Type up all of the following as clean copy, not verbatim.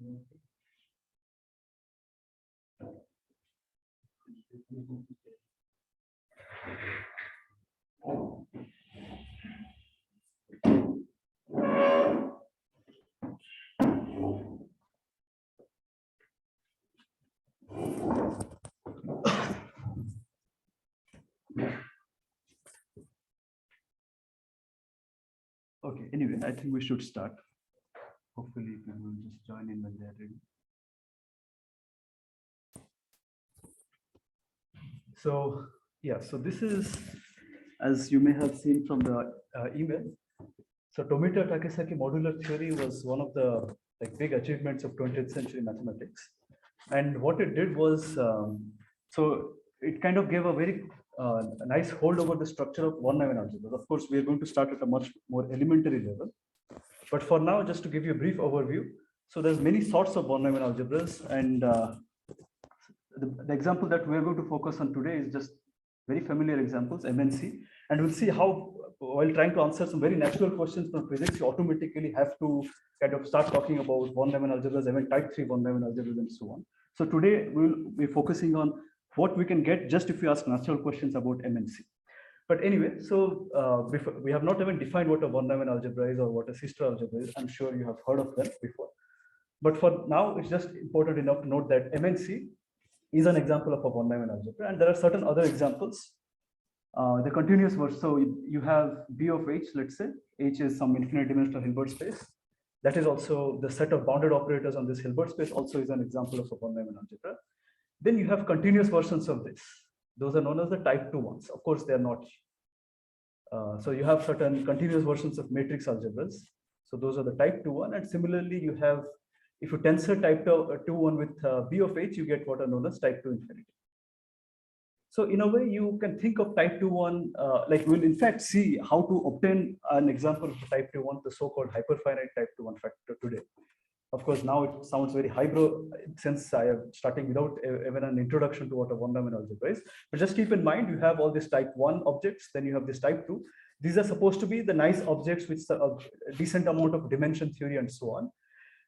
Okay, anyway, I think we should start. Hopefully people will just join in when they're ready. So yeah, so this is, as you may have seen from the email. So Tomita-Takesaki modular theory was one of the big achievements of 20th century mathematics. And what it did was, so it kind of gave a very nice hold over the structure of one-dimensional algebra. Of course, we are going to start at a much more elementary level. But for now, just to give you a brief overview, so there's many sorts of one-dimensional algebras, and the example that we're going to focus on today is just very familiar examples, MNC, and we'll see how, while trying to answer some very natural questions from physics, you automatically have to kind of start talking about one-dimensional algebras, even type 3 one-dimensional algebras, and so on. So today we'll be focusing on what we can get just if you ask natural questions about MNC. But anyway, so before, we have not even defined what a one-dimensional algebra is or what a sister algebra is. I'm sure you have heard of them before. But for now, it's just important enough to note that MNC is an example of a one-dimensional algebra, and there are certain other examples. The continuous verse, so you have B of H, let's say, H is some infinite dimensional Hilbert space. That is also the set of bounded operators on this Hilbert space also is an example of a one-dimensional algebra. Then you have continuous versions of this. Those are known as the type 2 ones. Of course, they are not. So you have certain continuous versions of matrix algebras. So those are the type 2 one. And similarly, you have, if you tensor type 2 one with B of H, you get what are known as type 2 infinity. So in a way, you can think of type 2 one, like we'll in fact see how to obtain an example of type 2 one, the so-called hyperfinite type 2 one factor today. Of course, now it sounds very highbrow since I am starting without even an introduction to what a one-dimensional algebra is. But just keep in mind, you have all these type 1 objects, then you have this type 2. These are supposed to be the nice objects with a decent amount of dimension theory and so on.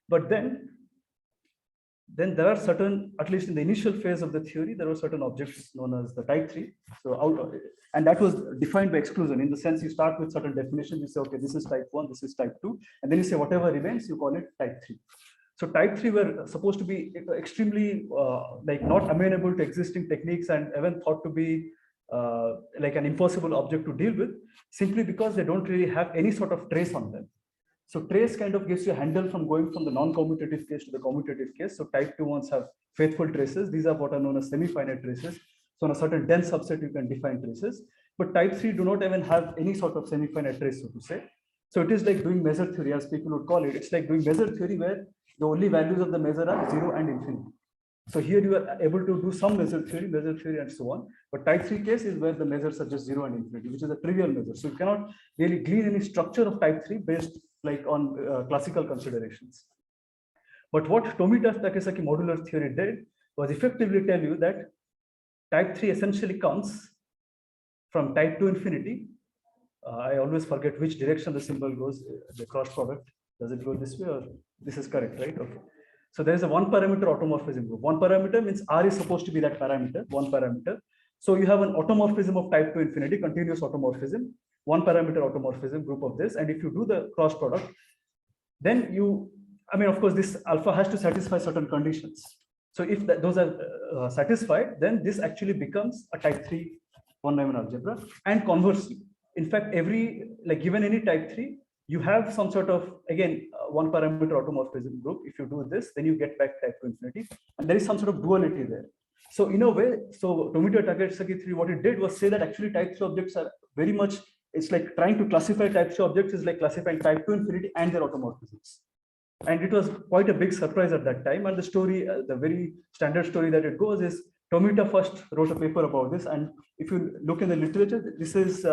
But then there are certain, at least in the initial phase of the theory, there were certain objects known as the type 3. So and that was defined by exclusion. In the sense, you start with certain definitions, you say, okay, this is type 1, this is type 2, and then you say whatever remains, you call it type 3. So type 3 were supposed to be extremely not amenable to existing techniques and even thought to be like an impossible object to deal with, simply because they don't really have any sort of trace on them. So trace kind of gives you a handle from going from the non-commutative case to the commutative case. So type 2 ones have faithful traces. These are what are known as semi-finite traces. So on a certain dense subset, you can define traces. But type 3 do not even have any sort of semi-finite trace, so to say. So it is like doing measure theory, as people would call it. It's like doing measure theory where the only values of the measure are 0 and infinity. So here you are able to do some measure theory, and so on. But type 3 case is where the measures are just 0 and infinity, which is a trivial measure. So you cannot really glean any structure of type 3 based like on classical considerations. But what Tomita-Takesaki modular theory did was effectively tell you that type 3 essentially comes from type 2 infinity. I always forget which direction the symbol goes, the cross product. Does it go this way or this is correct, right? Okay. So there is a one parameter automorphism group. One parameter means R is supposed to be that parameter, one parameter. So you have an automorphism of type 2 infinity, continuous automorphism, one parameter automorphism group of this. And if you do the cross product, then you, I mean, of course, this alpha has to satisfy certain conditions. So if those are satisfied, then this actually becomes a type 3 one-dimensional algebra. And conversely, in fact, every, like given any type 3, you have some sort of, again, one parameter automorphism group. If you do this, then you get back type 2 infinity. And there is some sort of duality there. So in a way, so Tomita-Takesaki theory, what it did was say that actually type 3 objects are very much, it's like trying to classify type 3 objects is like classifying type 2 infinity and their automorphisms. And it was quite a big surprise at that time. And the story, the very standard story that it goes is Tomita first wrote a paper about this. And if you look in the literature, this is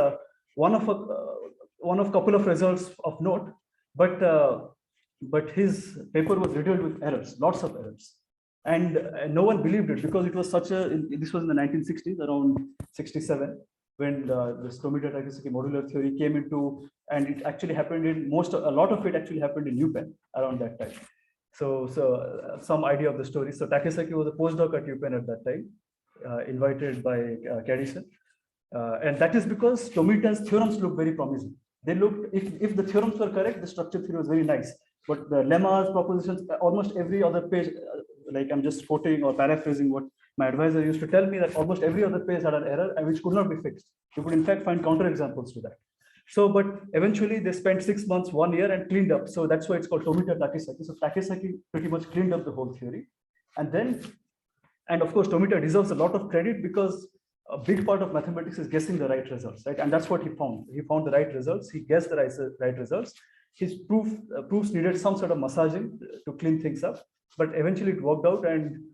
one of a couple of results of note, but his paper was riddled with errors, lots of errors. And no one believed it because it was such a, this was in the 1960s, around 67, when this Tomita-Takesaki modular theory came into, and it actually happened in a lot of it actually happened in UPenn around that time. Some idea of the story. So Takesaki was a postdoc at UPenn at that time, invited by Cadison. And that is because Tomita's theorems look very promising. They looked, if the theorems were correct, the structure theory was very nice. But the lemmas, propositions, almost every other page, like I'm just quoting or paraphrasing what my advisor used to tell me, that almost every other page had an error and which could not be fixed. You could in fact find counterexamples to that. So, but eventually they spent 6 months, 1 year and cleaned up. So that's why it's called Tomita-Takesaki. So Takesaki pretty much cleaned up the whole theory. And then, and of course, Tomita deserves a lot of credit because a big part of mathematics is guessing the right results, right? And that's what he found. He found the right results. He guessed the right results. His proofs needed some sort of massaging to clean things up, but eventually it worked out. And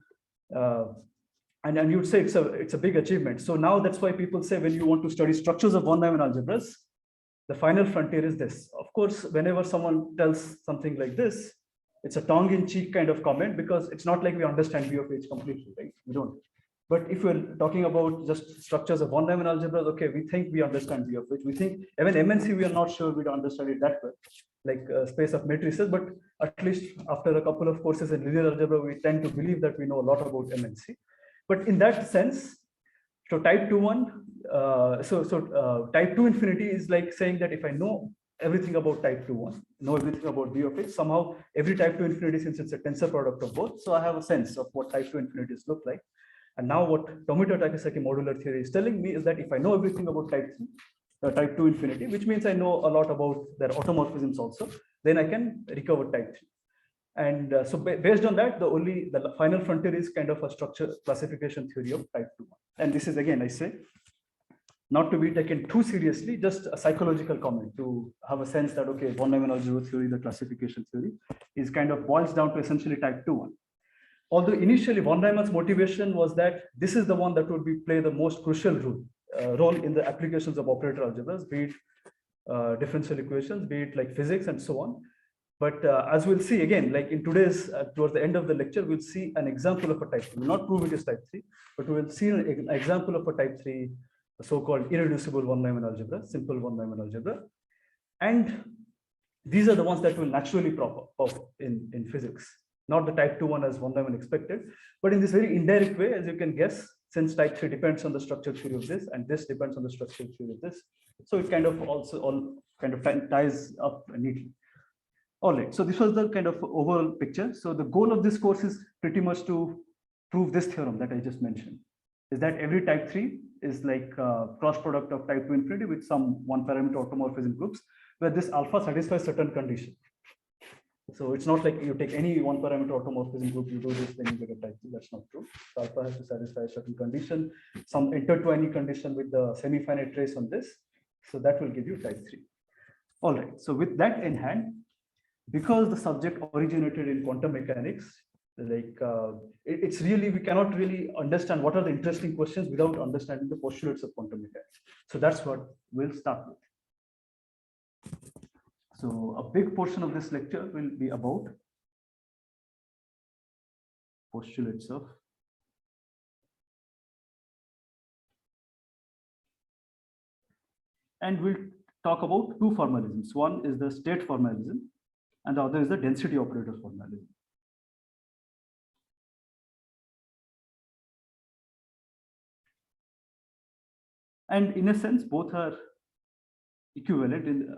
you would say it's a big achievement. So now that's why people say when you want to study structures of one-dimensional algebras, the final frontier is this. Of course, whenever someone tells something like this, it's a tongue-in-cheek kind of comment because it's not like we understand B of H completely, right? We don't. But if we're talking about just structures of one-dimensional algebras, okay, we think we understand B of H. We think even MNC, we are not sure we don't understand it that well, like space of matrices. But at least after a couple of courses in linear algebra, we tend to believe that we know a lot about MNC. But in that sense, so type 2.1, type 2 infinity is like saying that if I know everything about type 2.1, know everything about B of H, somehow every type 2 infinity, since it's a tensor product of both, so I have a sense of what type 2 infinities look like. And now what Tomita-Takesaki modular theory is telling me is that if I know everything about type 2 infinity, which means I know a lot about their automorphisms also, then I can recover type 3. And so based on that, the final frontier is kind of a structure classification theory of type 2. And this is, again, I say, not to be taken too seriously, just a psychological comment to have a sense that, okay, one-dimensional algebra theory, the classification theory, is kind of boils down to essentially type 2.1. Although initially von Neumann's motivation was that this is the one that would play the most crucial role in the applications of operator algebras, be it differential equations, be it like physics and so on. But as we'll see again, like in today's, towards the end of the lecture, we'll see an example of a type 3. We'll not prove it is type 3, but we'll see an example of a type 3, so-called irreducible one-dimensional algebra, simple one-dimensional algebra. And these are the ones that will naturally pop up in physics. Not the type 2.1 as one-dimensional expected, but in this very indirect way, as you can guess, since type 3 depends on the structure theory of this, and this depends on the structure theory of this. So it kind of also all kind of ties up neatly. All right, so this was the kind of overall picture. So the goal of this course is pretty much to prove this theorem that I just mentioned, is that every type 3 is like a cross product of type 2 infinity with some one parameter automorphism groups, where this alpha satisfies certain condition. So it's not like you take any one parameter automorphism group, you do this, then you get a type 3. That's not true. So alpha has to satisfy a certain condition, some intertwining condition with the semi-finite trace on this. So that will give you type 3. All right, so with that in hand, because the subject originated in quantum mechanics, like it's really, we cannot really understand what are the interesting questions without understanding the postulates of quantum mechanics. So that's what we'll start with. So a big portion of this lecture will be about postulates of and we'll talk about two formalisms. One is the state formalism and the other is the density operator formalism. And in a sense, both are equivalent in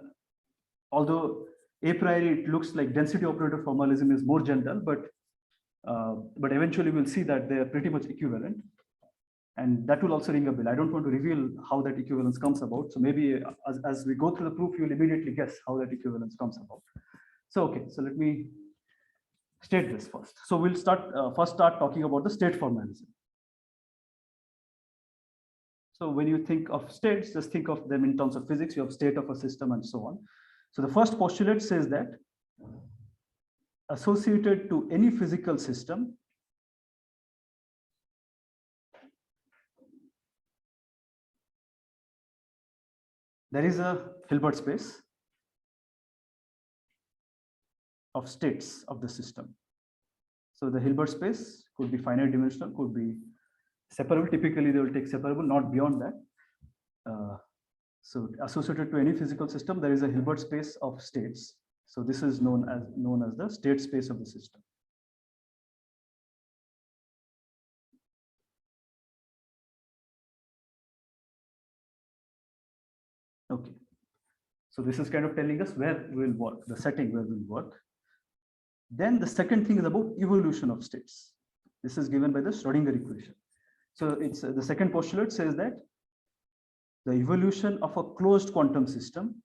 although a priori it looks like density operator formalism is more general, but eventually we'll see that they are pretty much equivalent. And that will also ring a bell. I don't want to reveal how that equivalence comes about. So maybe as we go through the proof, you'll immediately guess how that equivalence comes about. So, okay, so let me state this first. So we'll first start talking about the state formalism. So when you think of states, just think of them in terms of physics. You have state of a system and so on. So the first postulate says that associated to any physical system, there is a Hilbert space of states of the system. So the Hilbert space could be finite dimensional, could be separable. Typically, they will take separable, not beyond that. So associated to any physical system, there is a Hilbert space of states. So this is known as the state space of the system. Okay. So this is kind of telling us where we'll work, the setting where we'll work. Then the second thing is about evolution of states. This is given by the Schrodinger equation. So it's the second postulate says that the evolution of a closed quantum system,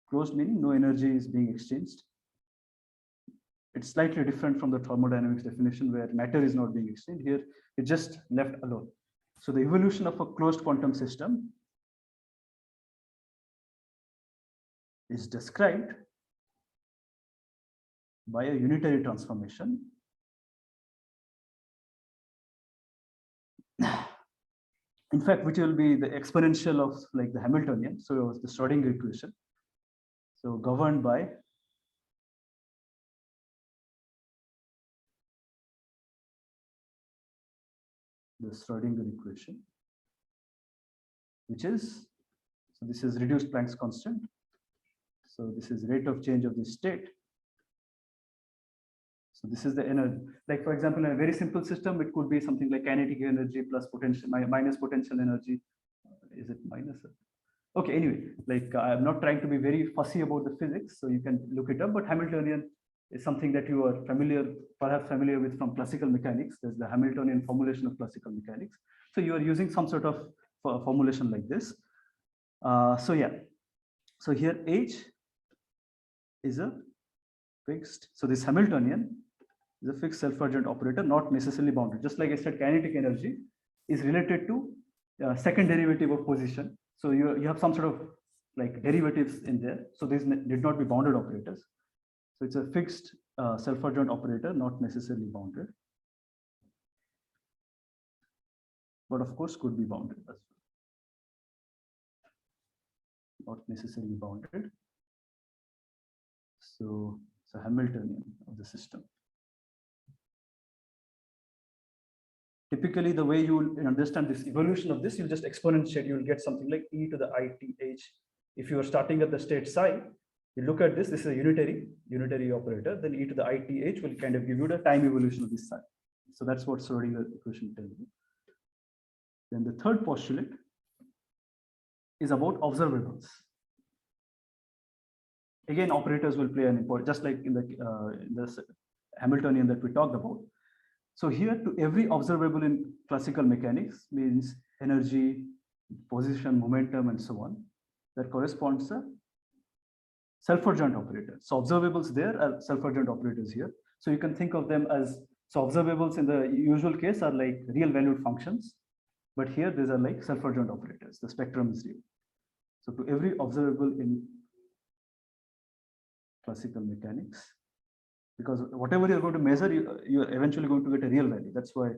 closed meaning no energy is being exchanged. It's slightly different from the thermodynamics definition where matter is not being exchanged. Here, it's just left alone. So the evolution of a closed quantum system is described by a unitary transformation. In fact, which will be the exponential of like the Hamiltonian. So it was the Schrodinger equation. So governed by the Schrodinger equation, which is, so this is reduced Planck's constant. So this is rate of change of the state. So this is the energy. Like for example, in a very simple system, it could be something like kinetic energy plus potential minus potential energy. Is it minus? Okay, anyway, like I'm not trying to be very fussy about the physics, so you can look it up, but Hamiltonian is something that you are perhaps familiar with from classical mechanics. There's the Hamiltonian formulation of classical mechanics. So you are using some sort of formulation like this. So yeah, so here H is a fixed, so this Hamiltonian is a fixed self-adjoint operator, not necessarily bounded. Just like I said, kinetic energy is related to second derivative of position. So you have some sort of like derivatives in there. So these did not be bounded operators. So it's a fixed self-adjoint operator, not necessarily bounded. But of course could be bounded as well. Not necessarily bounded. So it's a Hamiltonian of the system. Typically, the way you will understand this evolution of this, you'll just exponentiate, you'll get something like e to the ith. If you are starting at the state psi, you look at this is a unitary operator, then e to the ith will kind of give you the time evolution of this psi. So that's what Schrodinger equation tells you. Then the third postulate is about observables. Again, operators will play an important, just like in the Hamiltonian that we talked about. So here, to every observable in classical mechanics means energy, position, momentum, and so on, that corresponds a self-adjoint operator. So observables there are self-adjoint operators here. So you can think of them as, so observables in the usual case are like real valued functions, but here these are like self-adjoint operators. The spectrum is real. So to every observable in classical mechanics, because whatever you're going to measure, you're eventually going to get a real value. That's why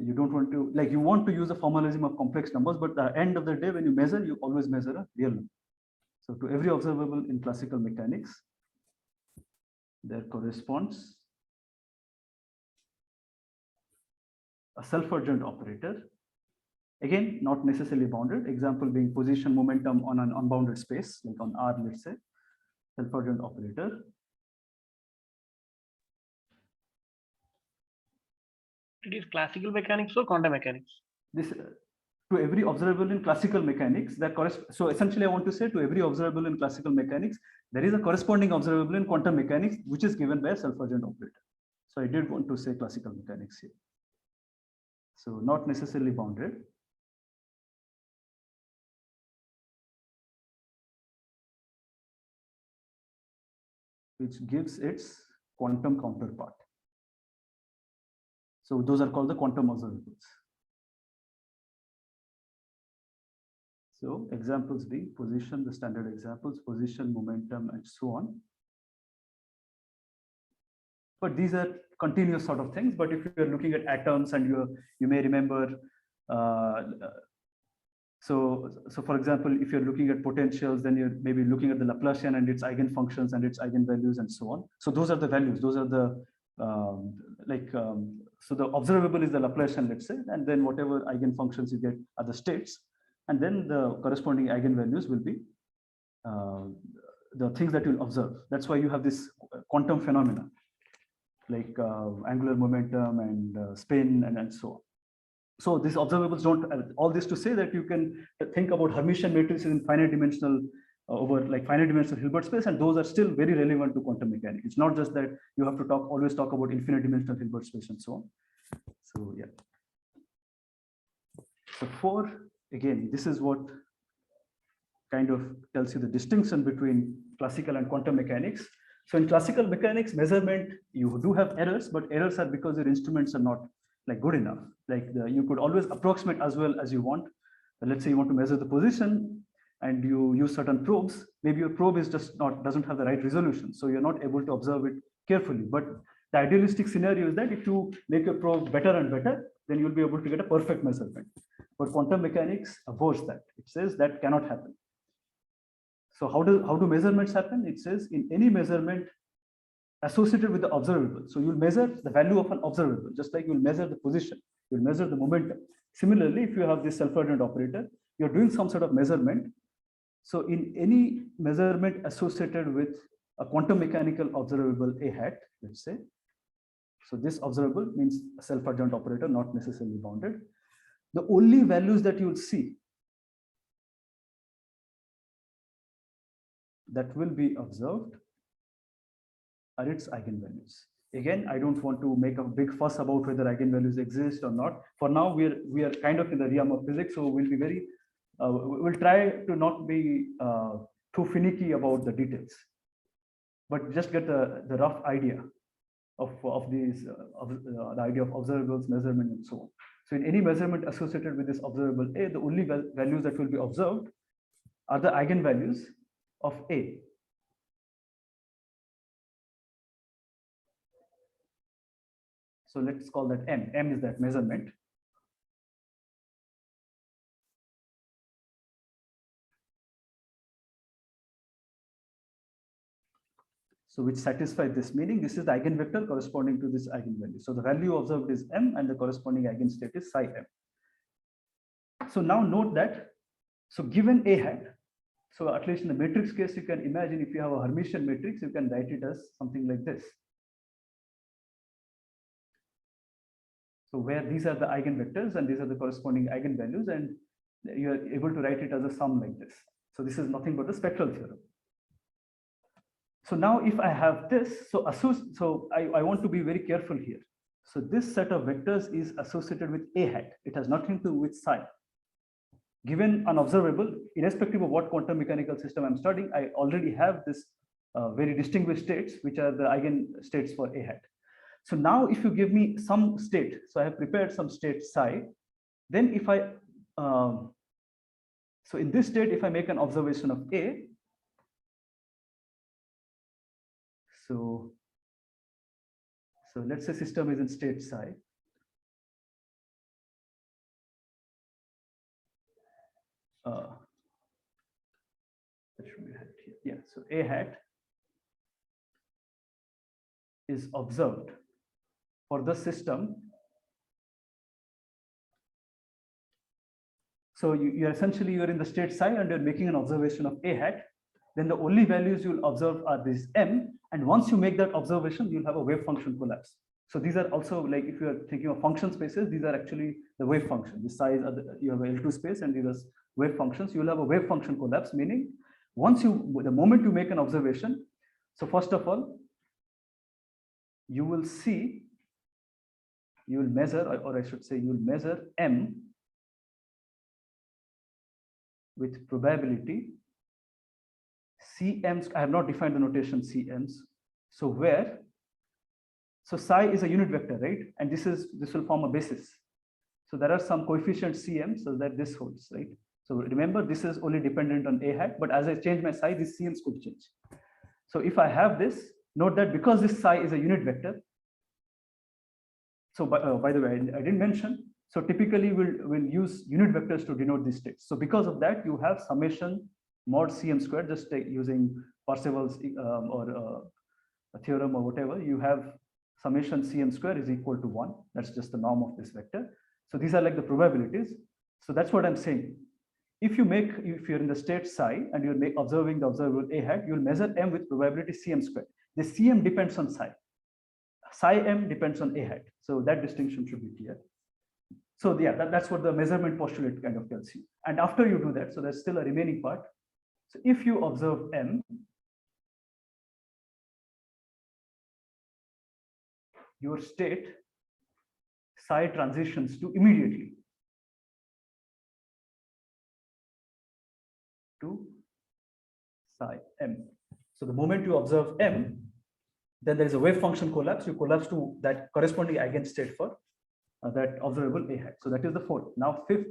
you don't want to, like you want to use a formalism of complex numbers, but at the end of the day, when you measure, you always measure a real number. So to every observable in classical mechanics, there corresponds a self-adjoint operator. Again, not necessarily bounded. Example being position momentum on an unbounded space, like on R, let's say, self-adjoint operator. It is classical mechanics or quantum mechanics? This to every observable in classical mechanics, that corresponds. So essentially, I want to say to every observable in classical mechanics, there is a corresponding observable in quantum mechanics, which is given by a self-adjoint operator. So I did want to say classical mechanics here. So not necessarily bounded. Which gives its quantum counterpart. So those are called the quantum observables. So examples being position, the standard examples, position, momentum, and so on. But these are continuous sort of things. But if you're looking at atoms and you may remember, so for example, if you're looking at potentials, then you're maybe looking at the Laplacian and its eigenfunctions and its eigenvalues and so on. So those are the values. Those are the so the observable is the Laplacian, let's say, and then whatever eigenfunctions you get are the states. And then the corresponding eigenvalues will be the things that you'll observe. That's why you have this quantum phenomena, like angular momentum and spin and so on. So these observables don't, all this to say that you can think about Hermitian matrices in finite dimensional over like finite dimensional Hilbert space, and those are still very relevant to quantum mechanics. It's not just that you have to always talk about infinite dimensional Hilbert space and so on. So yeah. So 4, again, this is what kind of tells you the distinction between classical and quantum mechanics. So in classical mechanics measurement, you do have errors, but errors are because your instruments are not like good enough. Like you could always approximate as well as you want. Let's say you want to measure the position and you use certain probes. Maybe your probe is just doesn't have the right resolution, so you're not able to observe it carefully. But the idealistic scenario is that if you make your probe better and better, then you'll be able to get a perfect measurement. But quantum mechanics avoids that. It says that cannot happen. So how do measurements happen? It says in any measurement associated with the observable. So you'll measure the value of an observable, just like you'll measure the position, you'll measure the momentum. Similarly, if you have this self-adjoint operator, you're doing some sort of measurement. So in any measurement associated with a quantum mechanical observable A hat, let's say, so this observable means a self-adjoint operator, not necessarily bounded. The only values that you will see that will be observed are its eigenvalues. Again, I don't want to make a big fuss about whether eigenvalues exist or not. For now, we are kind of in the realm of physics, so we'll be very, we'll try to not be too finicky about the details, but just get the rough idea of these, the idea of observables, measurement, and so on. So in any measurement associated with this observable A, the only values that will be observed are the eigenvalues of A. So let's call that M. M is that measurement. So which satisfies this, meaning this is the eigenvector corresponding to this eigenvalue. So the value observed is M and the corresponding eigenstate is psi M. So now note that, so given A hat, so at least in the matrix case, you can imagine if you have a Hermitian matrix, you can write it as something like this. So where these are the eigenvectors and these are the corresponding eigenvalues, and you are able to write it as a sum like this. So this is nothing but the spectral theorem. So now if I have this, so I want to be very careful here. So this set of vectors is associated with A hat. It has nothing to do with psi. Given an observable, irrespective of what quantum mechanical system I'm studying, I already have this very distinguished states, which are the eigenstates for A hat. So now if you give me some state, so I have prepared some state psi, then if I, so in this state, if I make an observation of A, so let's say system is in state psi. That should be here. Yeah, so A hat is observed for the system. So you're essentially in the state psi and you're making an observation of A hat. Then the only values you'll observe are these M. And once you make that observation, you'll have a wave function collapse. So these are also, like if you're thinking of function spaces, these are actually the wave function. The size of you have a L2 space and these are wave functions. You'll have a wave function collapse, meaning once the moment you make an observation, so first of all, you will see, you will measure, or I should say, you will measure M with probability CMs. I have not defined the notation CMs. So where, so psi is a unit vector, right? And this will form a basis. So there are some coefficients CM so that this holds, right? So remember, this is only dependent on A hat, but as I change my psi, these CMs could change. So if I have this, note that because this psi is a unit vector, so by the way, I didn't mention, so typically we'll use unit vectors to denote these states. So because of that, you have summation mod CM squared, just using Parseval's or a theorem or whatever, you have summation CM square is equal to 1. That's just the norm of this vector. So these are like the probabilities. So that's what I'm saying. if you're in the state psi and you're observing the observable A hat, you'll measure M with probability Cm squared. The Cm depends on psi. Psi M depends on A hat. So that distinction should be clear. So yeah, that's what the measurement postulate kind of tells you. And after you do that, so there's still a remaining part. So if you observe M, your state psi transitions to immediately to psi M. So the moment you observe M, then there is a wave function collapse. You collapse to that corresponding eigenstate for that observable A hat. So that is the fourth. Now fifth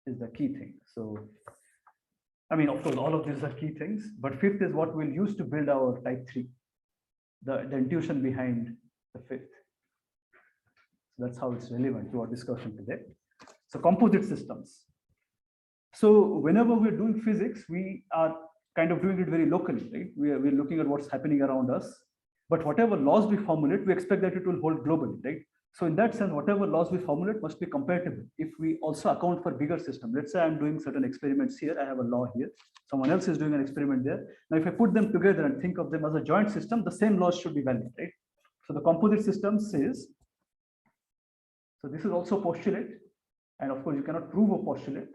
is the key thing. So I mean, of course, all of these are key things, but fifth is what we'll use to build our type 3, the intuition behind the fifth. So that's how it's relevant to our discussion today. So composite systems. So whenever we're doing physics, we are kind of doing it very locally, right? We're looking at what's happening around us, but whatever laws we formulate, we expect that it will hold globally, right? So in that sense, whatever laws we formulate must be compatible. If we also account for bigger system, let's say I'm doing certain experiments here, I have a law here, someone else is doing an experiment there. Now, if I put them together and think of them as a joint system, the same laws should be valid, right? So the composite system says, so this is also postulate, and of course you cannot prove a postulate,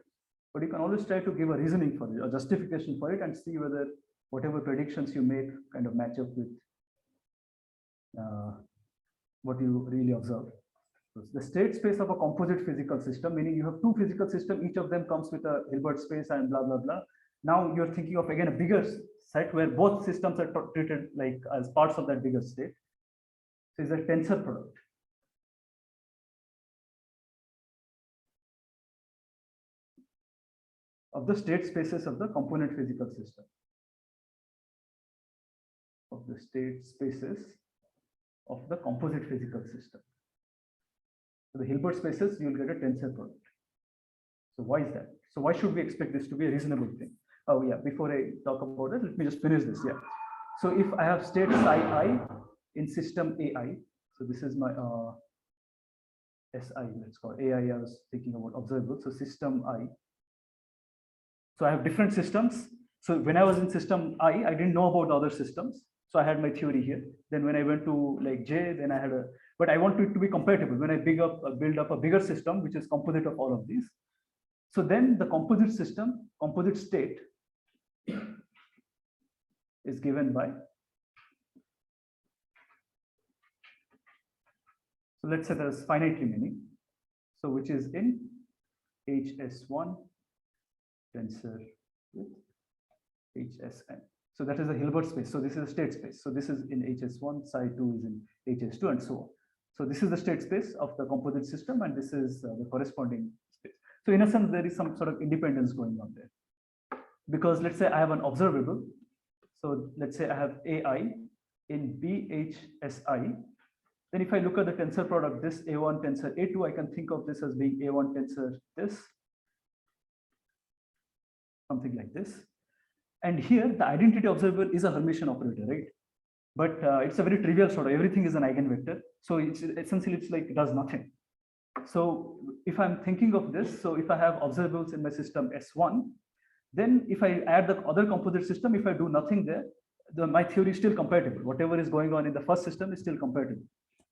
but you can always try to give a reasoning for it, a justification for it, and see whether whatever predictions you make kind of match up with what you really observe. So the state space of a composite physical system, meaning you have two physical systems, each of them comes with a Hilbert space and blah, blah, blah. Now you're thinking of, again, a bigger set where both systems are treated like as parts of that bigger state. So it's a tensor product. Of the state spaces of the component physical system. Of the state spaces of the composite physical system. So the Hilbert spaces, you'll get a tensor product. So why is that? So why should we expect this to be a reasonable thing? Oh yeah, before I talk about it, let me just finish this. Yeah. So if I have state psi I in system AI, so this is my SI, let's call it AI, I was thinking about observable. So system I. So I have different systems. So when I was in system I didn't know about the other systems. So I had my theory here. Then when I went to like J, then I had a, but I want it to be compatible. When I build up a bigger system, which is composite of all of these. So then the composite system, composite state is given by, so let's say there's finite remaining. So which is in HS1 tensor with HSN. So that is a Hilbert space. So this is a state space. So this is in HS1, psi2 is in HS2 and so on. So this is the state space of the composite system and this is the corresponding space. So in a sense, there is some sort of independence going on there. Because let's say I have an observable. So let's say I have AI in BHSI. Then if I look at the tensor product, this A1 tensor A2, I can think of this as being A1 tensor this, something like this. And here the identity observable is a Hermitian operator, right? But it's a very trivial sort of, everything is an eigenvector. So it's essentially, it's like it does nothing. So if I'm thinking of this, so if I have observables in my system S1, then if I add the other composite system, if I do nothing there, my theory is still compatible. Whatever is going on in the first system is still compatible.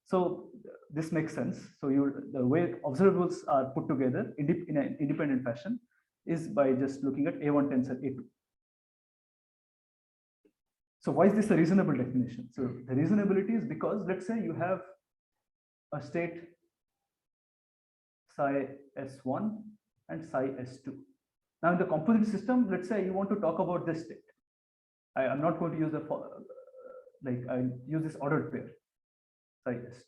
So this makes sense. So the way observables are put together in an independent fashion is by just looking at A1 tensor A2. So why is this a reasonable definition? So the reasonability is because let's say you have a state psi S1 and psi S2. Now in the composite system, let's say you want to talk about this state. I'm not going to use I use this ordered pair psi S2.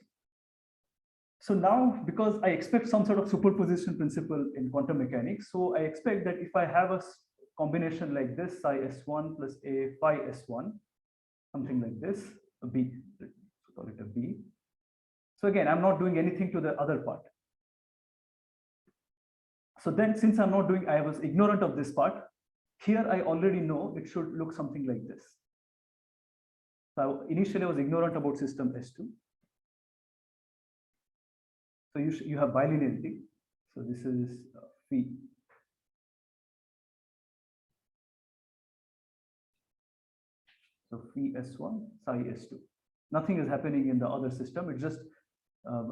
So now, because I expect some sort of superposition principle in quantum mechanics, so I expect that if I have a combination like this, psi S1 plus a phi S1, something like this, a B, let's call it a B. So again, I'm not doing anything to the other part. So then since I'm not doing, I was ignorant of this part, here I already know it should look something like this. So initially I was ignorant about system S2. So you have bilinearity. So this is phi So phi S1, psi S2. Nothing is happening in the other system. It's just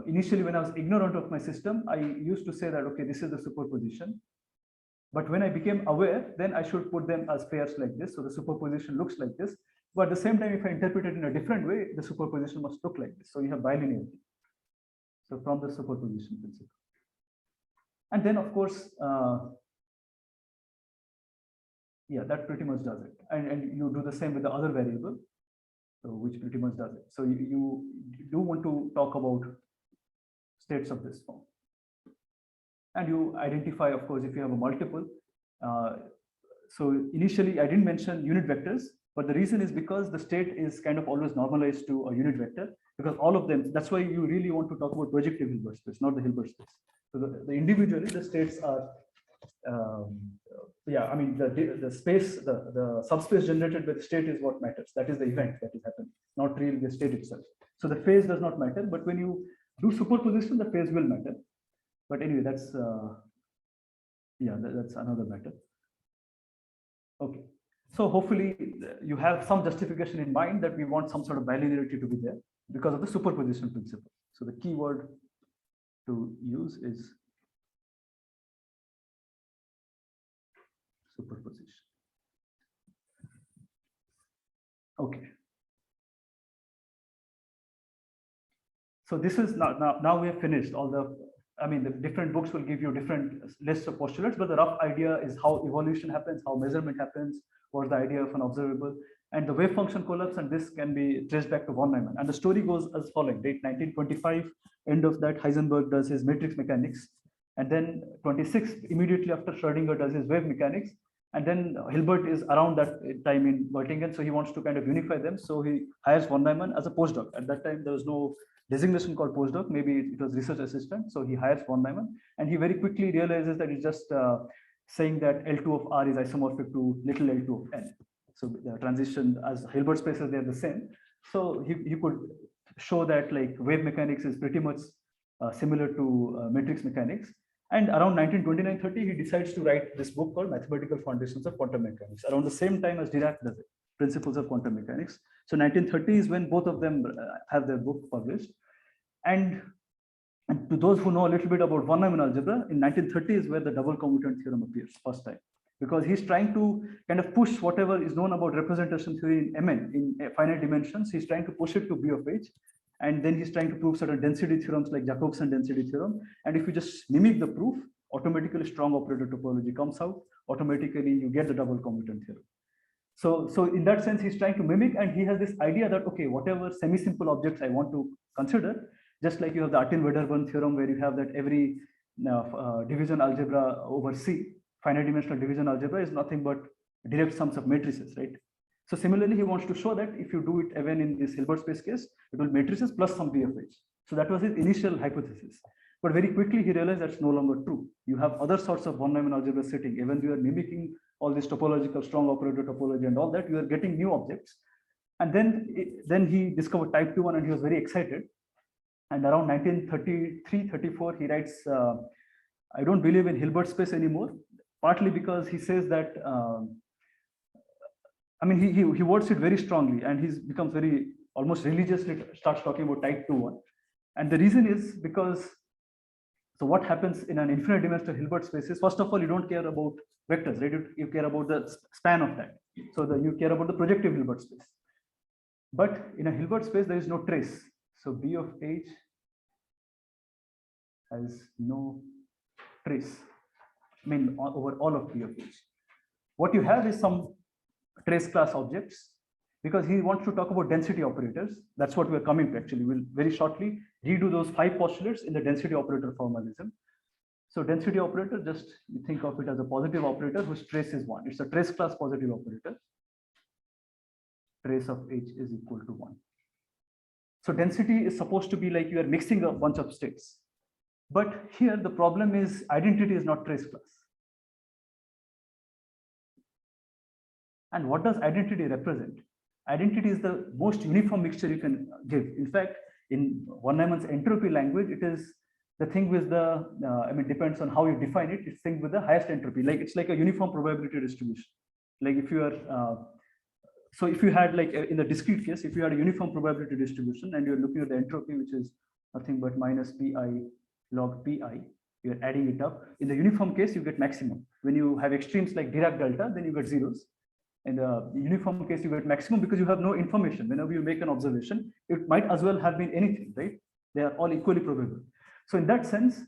initially when I was ignorant of my system, I used to say that, okay, this is the superposition. But when I became aware, then I should put them as pairs like this. So the superposition looks like this. But at the same time, if I interpret it in a different way, the superposition must look like this. So you have bilinearity. So from the superposition principle. And then, of course, yeah, that pretty much does it. And you do the same with the other variable, so which pretty much does it. So you do want to talk about states of this form. And you identify, of course, if you have a multiple. So initially, I didn't mention unit vectors, but the reason is because the state is kind of always normalized to a unit vector, because all of them, that's why you really want to talk about projective Hilbert space, not the Hilbert space. So the individually, the states are, yeah, I mean, the space, the subspace generated by the state is what matters. That is the event that is happening, not really the state itself. So the phase does not matter, but when you do superposition, the phase will matter. But anyway, that's, yeah, that's another matter. Okay. So hopefully you have some justification in mind that we want some sort of bilinearity to be there because of the superposition principle. So the key word to use is superposition. Okay. So this is now we have finished all the, I mean, the different books will give you different lists of postulates, but the rough idea is how evolution happens, how measurement happens, what's the idea of an observable, and the wave function collapse, and this can be traced back to von Neumann. And the story goes as following: date 1925, end of that, Heisenberg does his matrix mechanics, and then 26, immediately after, Schrödinger does his wave mechanics, and then Hilbert is around that time in Göttingen, so he wants to kind of unify them. So he hires von Neumann as a postdoc. At that time, there was no designation called postdoc, maybe it was research assistant. So he hires von Neumann, and he very quickly realizes that it's just saying that L2 of R is isomorphic to little L2 of N. So the transition as Hilbert spaces, they're the same. So he could show that like wave mechanics is pretty much similar to matrix mechanics. And around 1929-30, he decides to write this book called Mathematical Foundations of Quantum Mechanics, around the same time as Dirac does it, Principles of Quantum Mechanics. So 1930 is when both of them have their book published. And to those who know a little bit about von Neumann algebra, in 1930 is where the double commutant theorem appears first time, because he's trying to kind of push whatever is known about representation theory in Mn, in finite dimensions. He's trying to push it to B of H. And then he's trying to prove certain density theorems like Jacobson density theorem. And if you just mimic the proof, automatically strong operator topology comes out. Automatically, you get the double commutant theorem. So in that sense, he's trying to mimic, and he has this idea that, okay, whatever semi-simple objects I want to consider, just like you have the Artin-Wedderburn theorem, where you have that every division algebra over C, finite dimensional division algebra is nothing but direct sums of matrices, right? So similarly, he wants to show that if you do it even in this Hilbert space case, it will matrices plus some B of H. So that was his initial hypothesis. But very quickly, he realized that's no longer true. You have other sorts of von Neumann algebra sitting. Even though you are mimicking all this topological strong operator topology and all that, you are getting new objects. And then he discovered type 2 and he was very excited. And around 1933-34, he writes, I don't believe in Hilbert space anymore, partly because he says that, I mean, he words it very strongly, and he becomes very almost religiously starts talking about type 2-1. And the reason is because, so what happens in an infinite dimensional Hilbert space is, first of all, you don't care about vectors, right? You care about the span of that. So you care about the projective Hilbert space. But in a Hilbert space, there is no trace. So B of H has no trace, I mean, over all of B of H. What you have is some trace class objects, because he wants to talk about density operators. That's what we're coming to actually. We'll very shortly redo those 5 postulates in the density operator formalism. So density operator, just you think of it as a positive operator whose trace is 1. It's a trace class positive operator. Trace of H is equal to 1. So density is supposed to be like you are mixing a bunch of states. But here the problem is identity is not trace class. And what does identity represent? Identity is the most uniform mixture you can give. In fact, in von Neumann's entropy language, it is the thing with the, I mean, depends on how you define it. It's thing with the highest entropy. Like it's like a uniform probability distribution. Like if you are so if you had like in the discrete case, if you had a uniform probability distribution and you're looking at the entropy, which is nothing but minus pi log pi, you're adding it up. In the uniform case, you get maximum. When you have extremes like Dirac delta, then you get zeros. In the uniform case, you get maximum because you have no information. Whenever you make an observation, it might as well have been anything, right? They are all equally probable. So in that sense,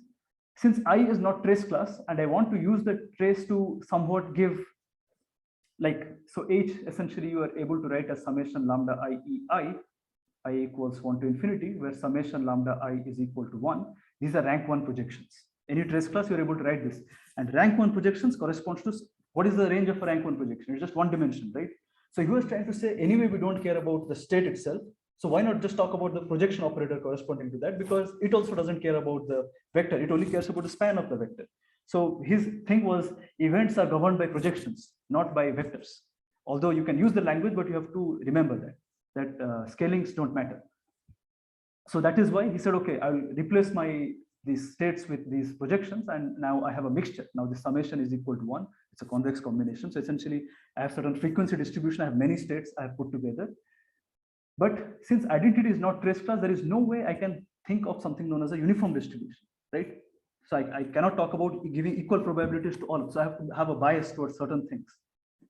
since I is not trace class and I want to use the trace to somewhat give like, so H essentially you are able to write as summation lambda I equals 1 to infinity, where summation lambda I is equal to 1. These are rank 1 projections. Any trace class, you're able to write this. And rank 1 projections corresponds to what is the range of a rank 1 projection? It's just one dimension, right? So he was trying to say, anyway, we don't care about the state itself. So why not just talk about the projection operator corresponding to that? Because it also doesn't care about the vector. It only cares about the span of the vector. So his thing was events are governed by projections, not by vectors. Although you can use the language, but you have to remember that scalings don't matter. So that is why he said, okay, I'll replace these states with these projections, and now I have a mixture. Now the summation is equal to 1. It's a convex combination. So essentially, I have certain frequency distribution. I have many states I have put together. But since identity is not trace class, there is no way I can think of something known as a uniform distribution, right? So I cannot talk about giving equal probabilities to all. So I have to have a bias towards certain things.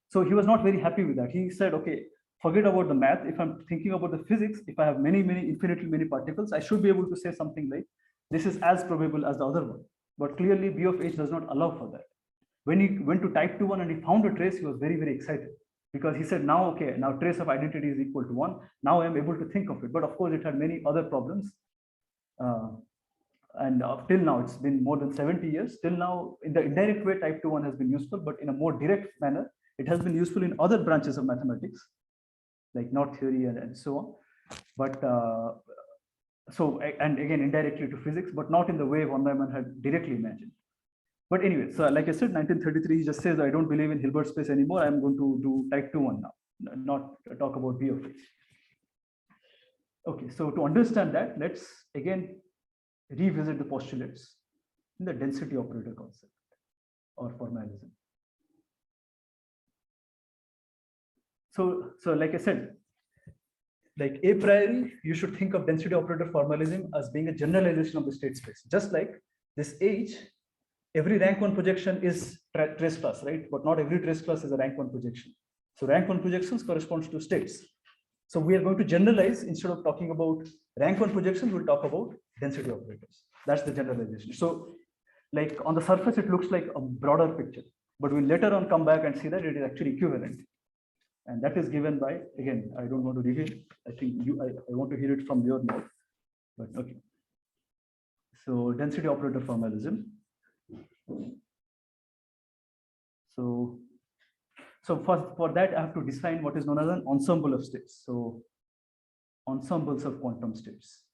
So he was not very happy with that. He said, okay, forget about the math. If I'm thinking about the physics, if I have infinitely many particles, I should be able to say something like, this is as probable as the other one. But clearly B of H does not allow for that. When he went to type 2.1 and he found a trace, he was very, very excited because he said, now, okay, now trace of identity is equal to 1. Now I am able to think of it. But of course, it had many other problems. And till now, it's been more than 70 years. Till now, in the indirect way, type 2.1 has been useful, but in a more direct manner, it has been useful in other branches of mathematics, like knot theory and so on. But so, and again, indirectly to physics, but not in the way von Neumann had directly imagined. But anyway, so like I said, 1933, he just says, I don't believe in Hilbert space anymore. I'm going to do type 2.1 now, not talk about B of H. Okay, so to understand that, let's again revisit the postulates in the density operator concept or formalism. So like I said, like a priori, you should think of density operator formalism as being a generalization of the state space. Just like this H, every rank 1 projection is trace class, right? But not every trace class is a rank 1 projection. So rank 1 projections corresponds to states. So we are going to generalize, instead of talking about rank 1 projections, we'll talk about density operators. That's the generalization. So like on the surface, it looks like a broader picture, but we'll later on come back and see that it is actually equivalent. And that is given by, again, I don't want to reveal. I think I want to hear it from your mouth, but okay. So density operator formalism. So for that, I have to define what is known as an ensemble of states. So ensembles of quantum states.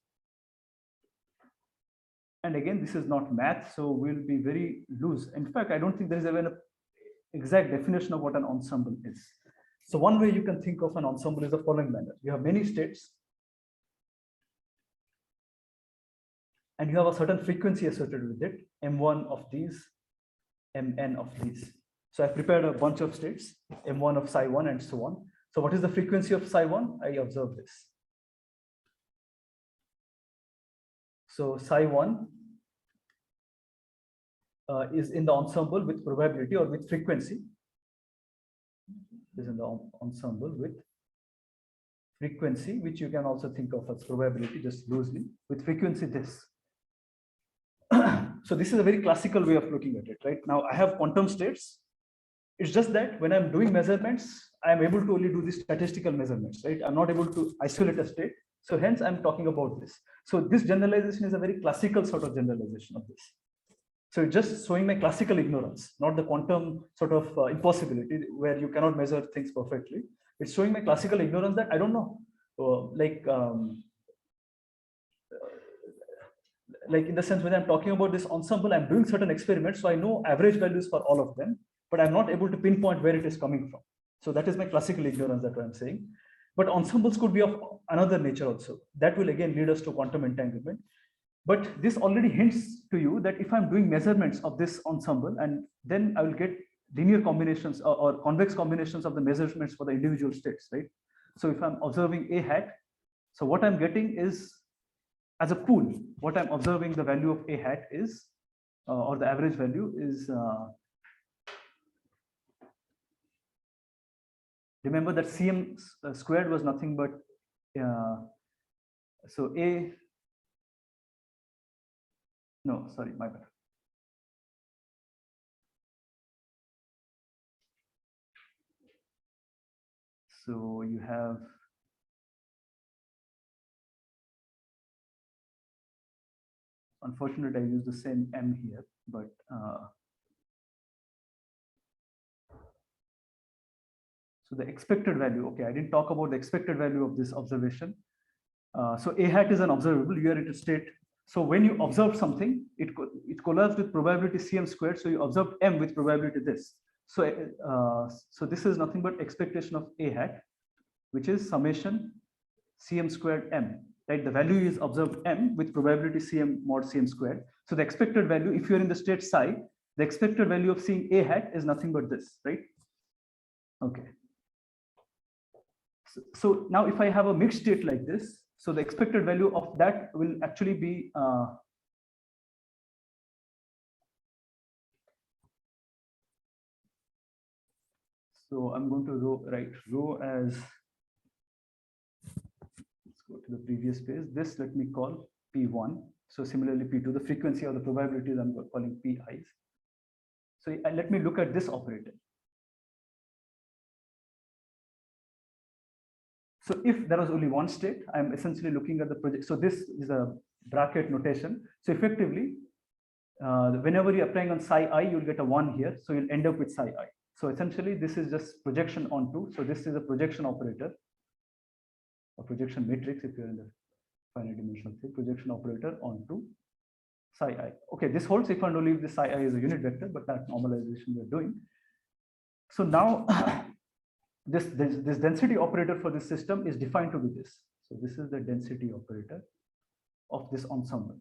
And again, this is not math, so we'll be very loose. In fact, I don't think there is even an exact definition of what an ensemble is. So one way you can think of an ensemble is the following manner. You have many states, and you have a certain frequency associated with it, M1 of these, Mn of these. So I prepared a bunch of states, M1 of psi1 and so on. So what is the frequency of psi1? I observe this. So psi1 is in the ensemble with probability or with frequency. Is in the ensemble with frequency, which you can also think of as probability, just loosely, with frequency this. So this is a very classical way of looking at it, right? Now I have quantum states. It's just that when I'm doing measurements, I'm able to only do the statistical measurements, right? I'm not able to isolate a state. So hence I'm talking about this. So this generalization is a very classical sort of generalization of this. So it's just showing my classical ignorance, not the quantum sort of impossibility where you cannot measure things perfectly. It's showing my classical ignorance that I don't know, like in the sense when I'm talking about this ensemble, I'm doing certain experiments, so I know average values for all of them, but I'm not able to pinpoint where it is coming from. So that is my classical ignorance that I'm saying. But ensembles could be of another nature also. That will again lead us to quantum entanglement. But this already hints to you that if I'm doing measurements of this ensemble, and then I will get linear combinations or convex combinations of the measurements for the individual states, right? So if I'm observing a hat, so what I'm getting is, as a pool, what I'm observing the value of a hat is, or the average value is, remember that cm squared was nothing but, so a, no, sorry, my bad. So you have, unfortunately, I use the same m here, but so the expected value, okay, I didn't talk about the expected value of this observation. So a hat is an observable, you are at a state. So when you observe something, it collapsed with probability cm squared. So you observed m with probability this. So this is nothing but expectation of a hat, which is summation cm squared m. Right, the value is observed m with probability cm mod cm squared. So the expected value, if you're in the state psi, the expected value of seeing a hat is nothing but this, right? Okay. So now if I have a mixed state like this, so the expected value of that will actually be, so I'm going to write rho as, let's go to the previous page. This let me call P1. So similarly P2, the frequency of the probabilities I'm calling Pi's. So let me look at this operator. So if there was only one state, I'm essentially looking at the project. So this is a bracket notation. So effectively, whenever you're applying on psi I, you'll get a 1 here. So you'll end up with psi I. So essentially, this is just projection onto. So this is a projection operator, a projection matrix, if you're in the finite dimensional field, projection operator onto psi I. Okay, this holds if and only if the psi I is a unit vector, but that normalization we're doing. So now, this density operator for this system is defined to be this. So this is the density operator of this ensemble.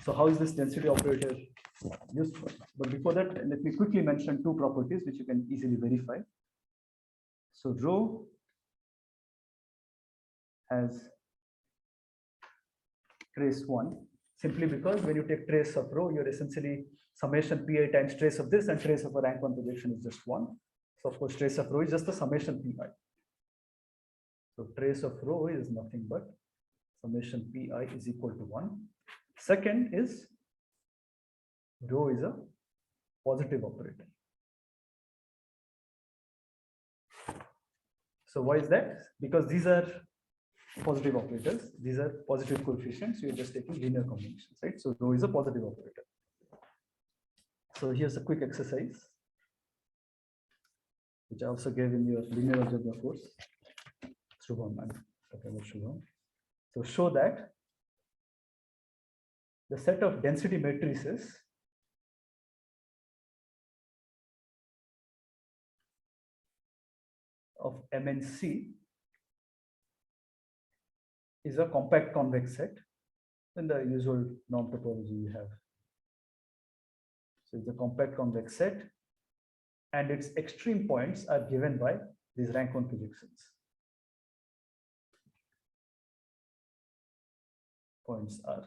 So how is this density operator useful? But before that, let me quickly mention two properties which you can easily verify. So rho has trace 1, simply because when you take trace of rho, you're essentially summation pi times trace of this, and trace of a rank 1 projection is just 1. So of course, trace of rho is just the summation pi. So trace of rho is nothing but summation pi is equal to 1. Second is rho is a positive operator. So why is that? Because these are positive operators. These are positive coefficients. You're just taking linear combinations, right? So rho is a positive operator. So here's a quick exercise, which I also gave in your linear algebra course. Shubham, I'm talking about Shubham. So show that the set of density matrices of M and C is a compact convex set in the usual norm topology we have. So it's a compact convex set, and its extreme points are given by these rank 1 projections. Points are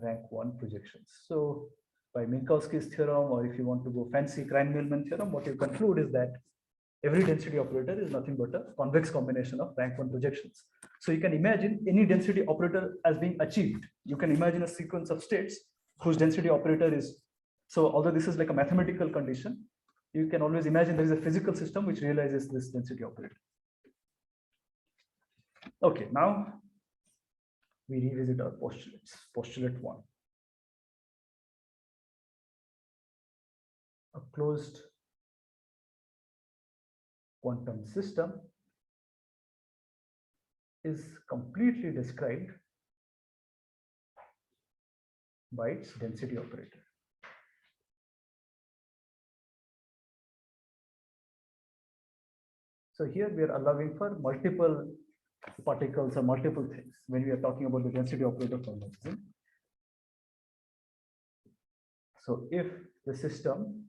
rank 1 projections. So by Minkowski's theorem, or if you want to go fancy Krein-Milman theorem, what you conclude is that every density operator is nothing but a convex combination of rank 1 projections. So you can imagine any density operator as being achieved. You can imagine a sequence of states whose density operator is, so although this is like a mathematical condition, you can always imagine there is a physical system which realizes this density operator. Okay, now we revisit our postulates. Postulate 1. A closed quantum system is completely described by its density operator. So here we are allowing for multiple particles or multiple things when we are talking about the density operator formalism. So if the system,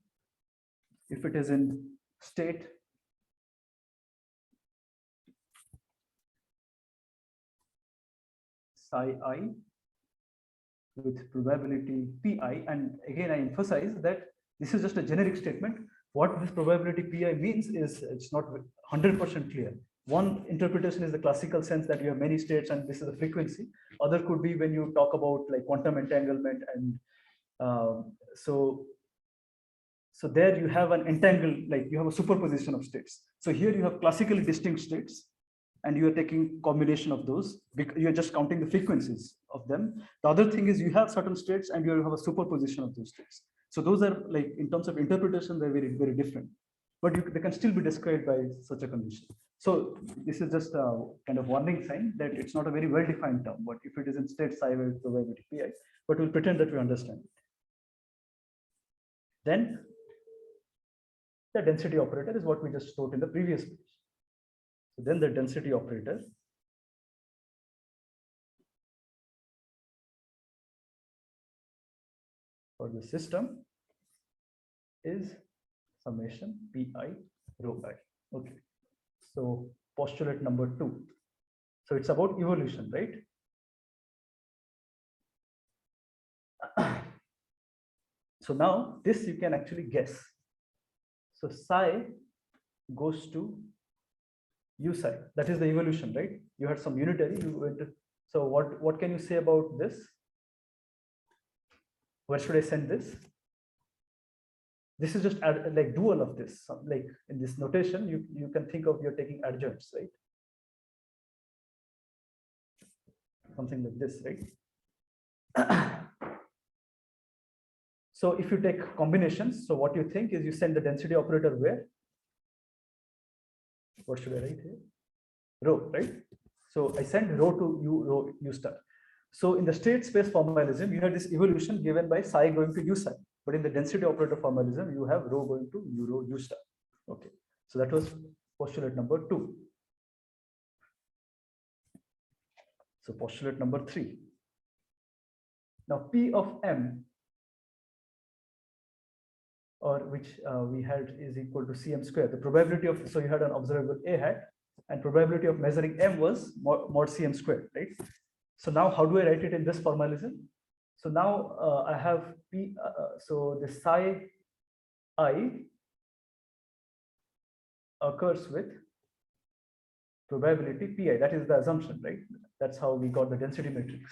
if it is in state psi I with probability pi, and again I emphasize that this is just a generic statement. What this probability pi means is it's not 100% clear. One interpretation is the classical sense that you have many states and this is the frequency. Other could be when you talk about like quantum entanglement, and so there you have an entangled, like you have a superposition of states. So here you have classically distinct states, and you are taking combination of those because you're just counting the frequencies of them. The other thing is you have certain states and you have a superposition of those states. So those are like, in terms of interpretation, they're very, very different, but they can still be described by such a condition. So this is just a kind of warning sign that it's not a very well-defined term, but if it is in state psi with probability pi, but we'll pretend that we understand it. Then the density operator is what we just wrote in the previous page. So then the density operator for the system is summation pi rho I. Okay. So postulate number 2. So it's about evolution, right? So now this you can actually guess. So psi goes to u psi. That is the evolution, right? You had some unitary. So what can you say about this? Where should I send this? This is just like dual of this. Like in this notation, you can think of you're taking adjoints, right? Something like this, right? So if you take combinations, so what you think is you send the density operator where? What should I write here? Rho, right? So I send rho to rho u star. So in the state space formalism, you have this evolution given by psi going to u psi. But in the density operator formalism, you have rho going to rho u star. Okay. So that was postulate number 2. So postulate number 3. Now P of m, or which we had, is equal to Cm square. The probability of, so you had an observable A hat, and probability of measuring M was mod Cm squared, right? So now how do I write it in this formalism? So now I have P, so the psi I occurs with probability Pi. That is the assumption, right? That's how we got the density matrix.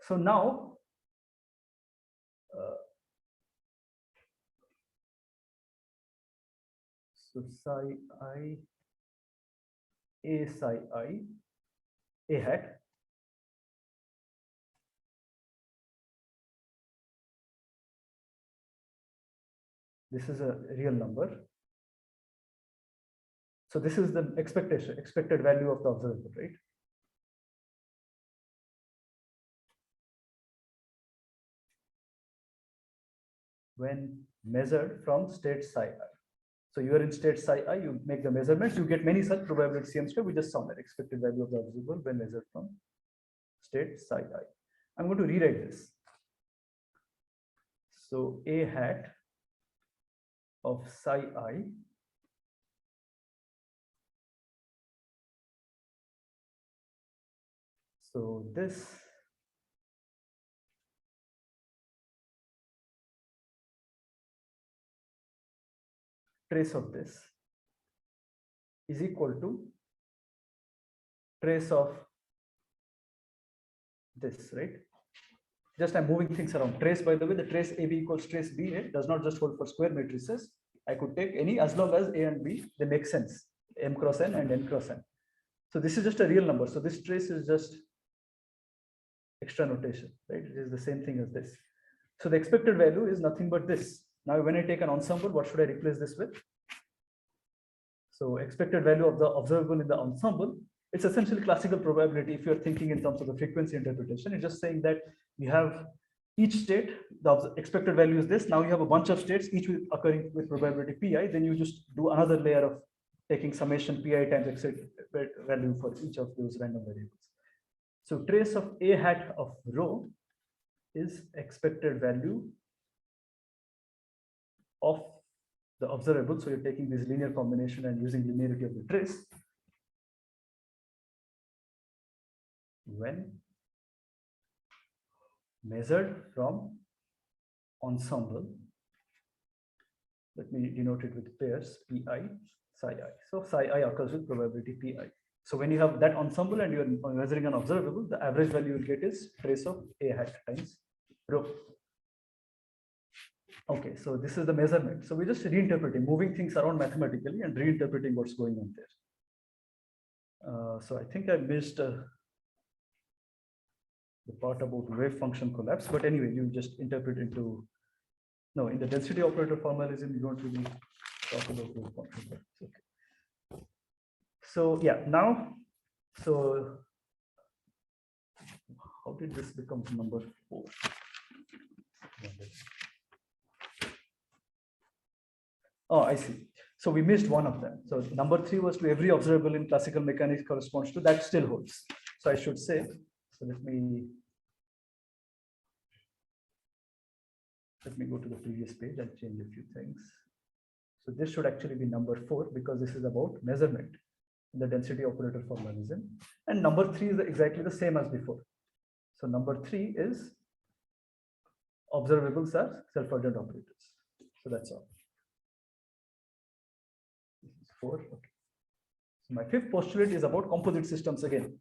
So now, so psi I, A psi I, A hat, this is a real number. So this is the expected value of the observable, right? When measured from state psi I. So you are in state psi I, you make the measurements, you get many such probability Cm square. We just sum that expected value of the observable when measured from state psi I. I'm going to rewrite this. So A hat of psi I so this trace of this is equal to trace of this, right? Just I'm moving things around. Trace, by the way, the trace AB equals trace B, it does not just hold for square matrices. I could take any as long as A and B, they make sense. M cross N and N cross N. So this is just a real number. So this trace is just extra notation, right? It is the same thing as this. So the expected value is nothing but this. Now, when I take an ensemble, what should I replace this with? So expected value of the observable in the ensemble, it's essentially classical probability. If you're thinking in terms of the frequency interpretation, it's just saying that you have each state, the expected value is this. Now you have a bunch of states, each occurring with probability Pi, then you just do another layer of taking summation pi times x value for each of those random variables. So trace of a hat of rho is expected value of the observable. So you're taking this linear combination and using linearity of the trace when measured from ensemble. Let me denote it with pairs pi psi I. So psi I occurs with probability pi. So when you have that ensemble and you're measuring an observable, the average value you'll get is trace of a hat times rho. Okay, so this is the measurement. So we're just reinterpreting, moving things around mathematically and reinterpreting what's going on there. So I think I missed the part about wave function collapse, but anyway, you just interpret into, no, in the density operator formalism, you don't really talk about wave function collapse. Okay. So yeah, now, so how did this become number 4? Oh, I see. So we missed one of them. So number 3 was to every observable in classical mechanics corresponds to, that still holds. So I should say, so let me go to the previous page and change a few things. So this should actually be number 4 because this is about measurement in the density operator formalism. And number 3 is exactly the same as before. So number 3 is observables are self-adjoint operators. So that's all. This is 4. Okay. So my 5th postulate is about composite systems again.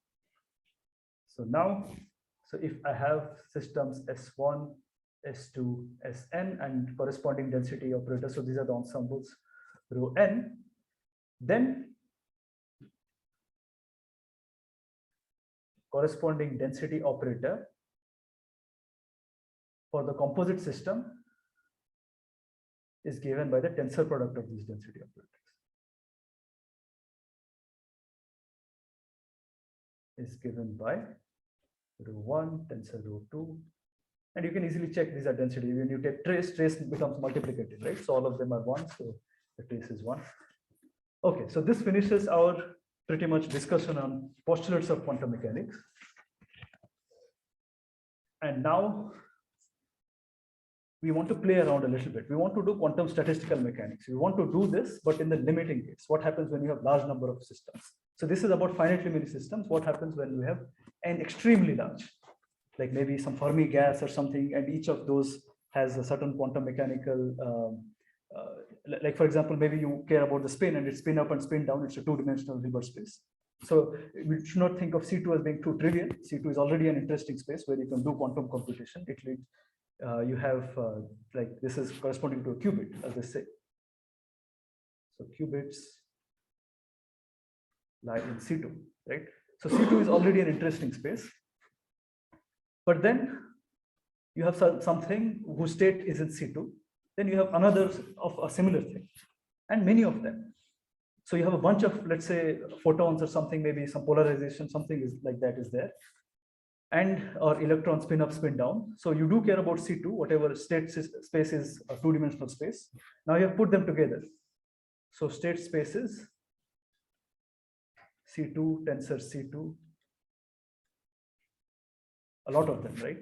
So now, so if I have systems S1, S2, Sn, and corresponding density operators, so these are the ensembles rho n, then corresponding density operator for the composite system is given by the tensor product of these density operators. Is given by rho 1 tensor rho 2. And you can easily check these are density. When you take trace, trace becomes multiplicative, right? So all of them are 1, so the trace is 1. Okay, so this finishes our pretty much discussion on postulates of quantum mechanics. And now we want to play around a little bit. We want to do quantum statistical mechanics. We want to do this, but in the limiting case. What happens when you have large number of systems? So this is about finitely many systems. What happens when we have an extremely large, like maybe some Fermi gas or something, and each of those has a certain quantum mechanical, like for example, maybe you care about the spin and it's spin up and spin down, it's a two-dimensional Hilbert space. So we should not think of C2 as being too trivial. C2 is already an interesting space where you can do quantum computation. It leads, you have like this is corresponding to a qubit, as they say. So qubits lie in C2, right? So C2 is already an interesting space. But then you have something whose state is in C2. Then you have another of a similar thing, and many of them. So you have a bunch of, let's say, photons or something, maybe some polarization, something is like that is there, and or electron spin up, spin down. So you do care about C2, whatever state space is a two-dimensional space. Now you have put them together. So state spaces C2 tensor C2, a lot of them, right?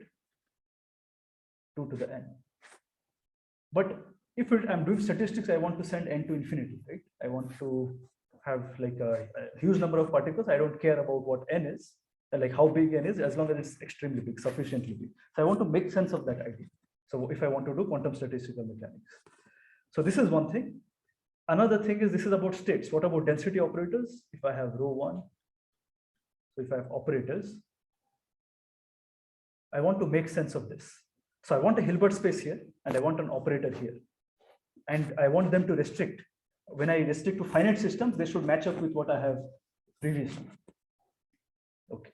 2 to the n. But if I'm doing statistics, I want to send n to infinity, right? I want to have like a huge number of particles. I don't care about what n is, like how big n is, as long as it's extremely big, sufficiently big. So I want to make sense of that idea. So if I want to do quantum statistical mechanics. So this is one thing. Another thing is this is about states. What about density operators? If I have rho 1, so if I have operators, I want to make sense of this. So I want a Hilbert space here, and I want an operator here. And I want them to restrict. When I restrict to finite systems, they should match up with what I have previously. Okay.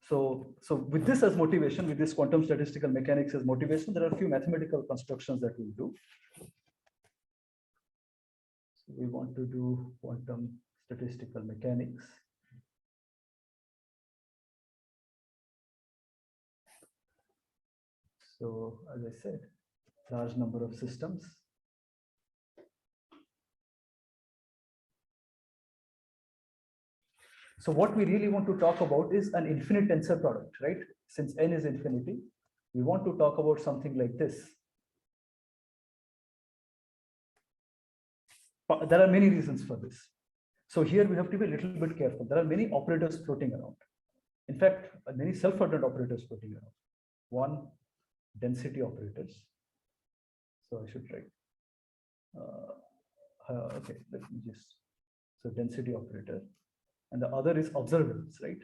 So with this as motivation, with this quantum statistical mechanics as motivation, there are a few mathematical constructions that we'll do. So we want to do quantum statistical mechanics. So as I said, large number of systems. So what we really want to talk about is an infinite tensor product, right? Since n is infinity, we want to talk about something like this. But there are many reasons for this. So here we have to be a little bit careful. There are many operators floating around. In fact, many self-adjoint operators floating around. One, density operators. So I should write. Okay, let me just. So density operator. And the other is observables, right?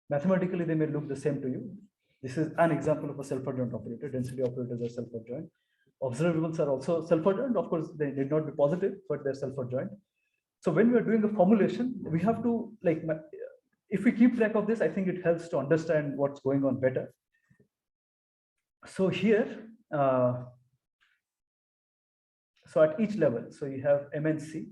Mathematically, they may look the same to you. This is an example of a self-adjoint operator. Density operators are self-adjoint. Observables are also self-adjoint. Of course, they need not be positive, but they're self-adjoint. So when we are doing a formulation, we have to, like, if we keep track of this, I think it helps to understand what's going on better. So here, so at each level, so you have M and C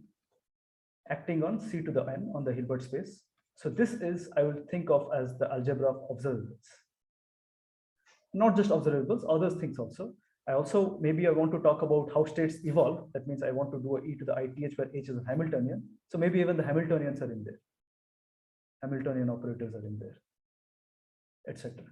acting on C to the n on the Hilbert space. So this is, I will think of as the algebra of observables. Not just observables, other things also. I also, maybe I want to talk about how states evolve. That means I want to do a e to the ith where h is a Hamiltonian. So maybe even the Hamiltonians are in there. Hamiltonian operators are in there, etc.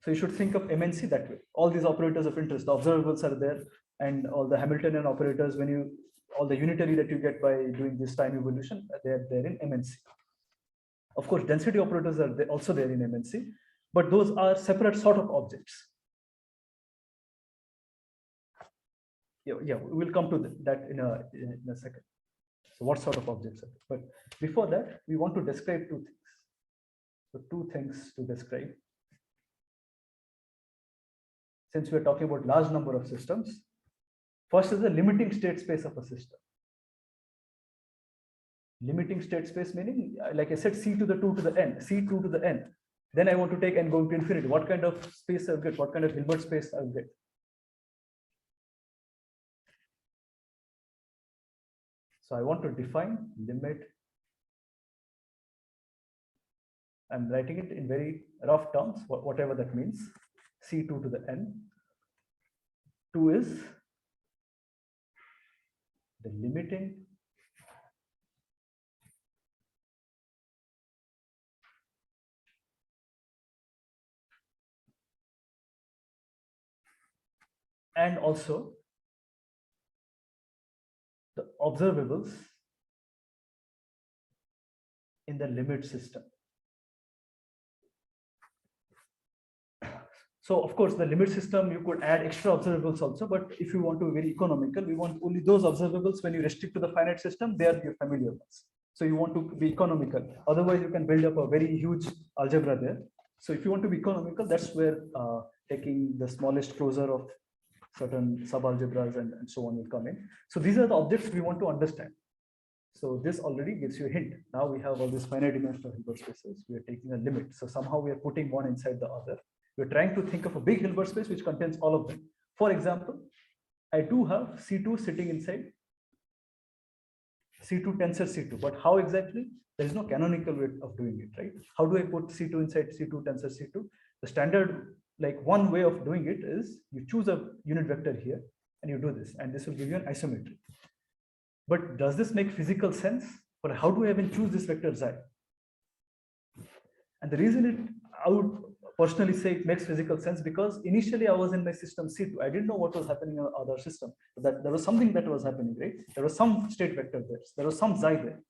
So you should think of MNC that way. All these operators of interest, the observables are there, and all the Hamiltonian operators, when you, all the unitary that you get by doing this time evolution, they're there in MNC. Of course, density operators are also there in MNC, but those are separate sort of objects. Yeah, we will come to that in a second. So what sort of objects are there? But before that, we want to describe two things. So two things to describe. Since we're talking about large number of systems, first is the limiting state space of a system. Limiting state space meaning, like I said, C to the 2 to the n, C2 to the n. Then I want to take n going to infinity. What kind of space I'll get? What kind of Hilbert space I'll get? So I want to define limit. I'm writing it in very rough terms, whatever that means. C2 to the n. 2 is the limiting and also the observables in the limit system. So of course, the limit system, you could add extra observables also, but if you want to be very economical, we want only those observables when you restrict to the finite system, they are your familiar ones. So you want to be economical. Otherwise, you can build up a very huge algebra there. So if you want to be economical, that's where taking the smallest closure of certain subalgebras and so on will come in. So these are the objects we want to understand. So this already gives you a hint. Now we have all these finite dimensional Hilbert spaces. We are taking a limit. So somehow we are putting one inside the other. We're trying to think of a big Hilbert space which contains all of them. For example, I do have C2 sitting inside C2 tensor C2, but how exactly? There is no canonical way of doing it, right? How do I put C2 inside C2 tensor C2? The standard, like one way of doing it is you choose a unit vector here and you do this, and this will give you an isometry. But does this make physical sense? Or how do I even choose this vector xi? And the reason I would personally say it makes physical sense because initially I was in my system C2. I didn't know what was happening in other system. That there was something that was happening, right? There was some state vector there. There was some xi there.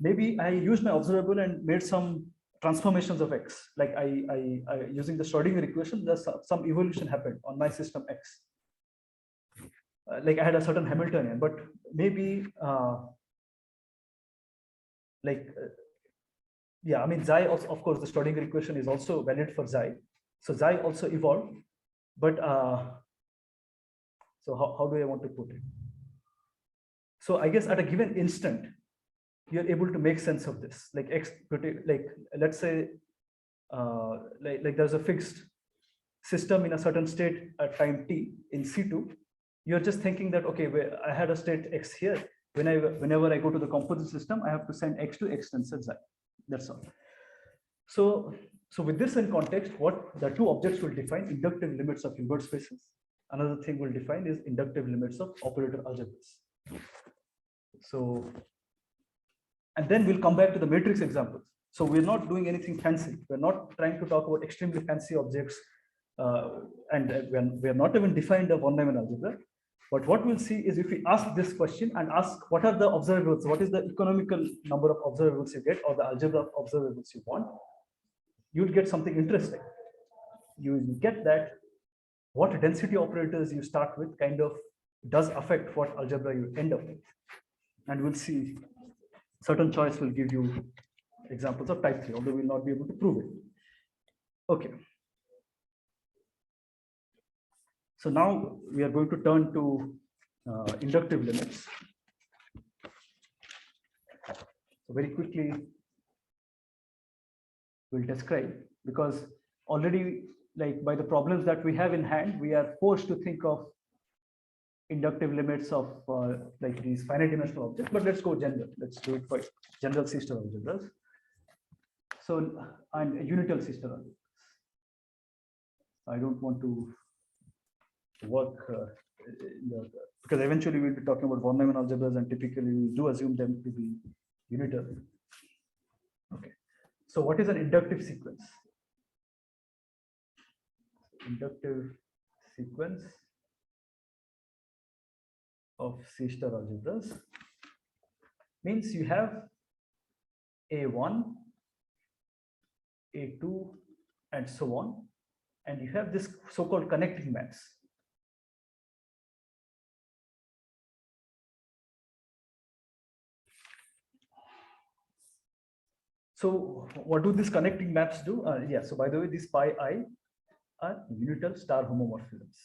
Maybe I used my observable and made some transformations of x. Like I using the Schrodinger equation, there's some evolution happened on my system x. Like I had a certain Hamiltonian, but maybe yeah, I mean, xi also, of course, the Schrodinger equation is also valid for xi. So xi also evolved, but so how do I want to put it? So I guess at a given instant, you're able to make sense of this. Like x, like let's say, like there's a fixed system in a certain state at time t in C2. You're just thinking that okay, I had a state x here. Whenever I go to the composite system, I have to send x to x tensor xi. That's all. So with this in context, what the two objects will define inductive limits of Hilbert spaces. Another thing we'll define is inductive limits of operator algebras. So, and then we'll come back to the matrix examples. So we're not doing anything fancy. We're not trying to talk about extremely fancy objects, and we're not even defined a one-dimensional algebra. But what we'll see is if we ask this question and ask what are the observables, what is the economical number of observables you get, or the algebra of observables you want, you'll get something interesting. You will get that what density operators you start with kind of does affect what algebra you end up with. And we'll see certain choice will give you examples of type 3, although we'll not be able to prove it. Okay. So now we are going to turn to inductive limits. So very quickly, we'll describe, because already like by the problems that we have in hand, we are forced to think of inductive limits of like these finite dimensional objects, but let's go general. Let's do it for general C-star algebras. So, and unital C-star algebras. I don't want to work because eventually we'll be talking about one-dimensional algebras, and typically we do assume them to be unital. Okay. So what is an inductive sequence? Inductive sequence of C-star algebras means you have A1, A2, and so on, and you have this so-called connecting maps. So what do these connecting maps do? Yeah, so by the way, these pi I are unital star homomorphisms.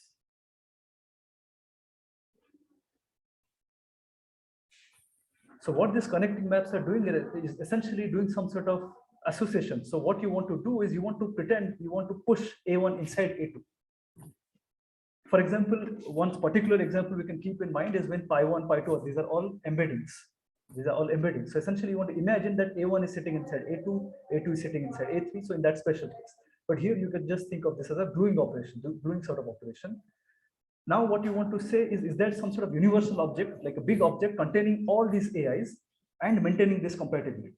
So what these connecting maps are doing is essentially doing some sort of association. So what you want to do is you want to pretend you want to push A1 inside A2. For example, one particular example we can keep in mind is when pi 1, pi 2, these are all embeddings. These are all embeddings. So essentially you want to imagine that A1 is sitting inside A2, A2 is sitting inside A3. So in that special case. But here you can just think of this as a gluing operation, gluing sort of operation. Now what you want to say is there some sort of universal object, like a big object containing all these AIs and maintaining this compatibility.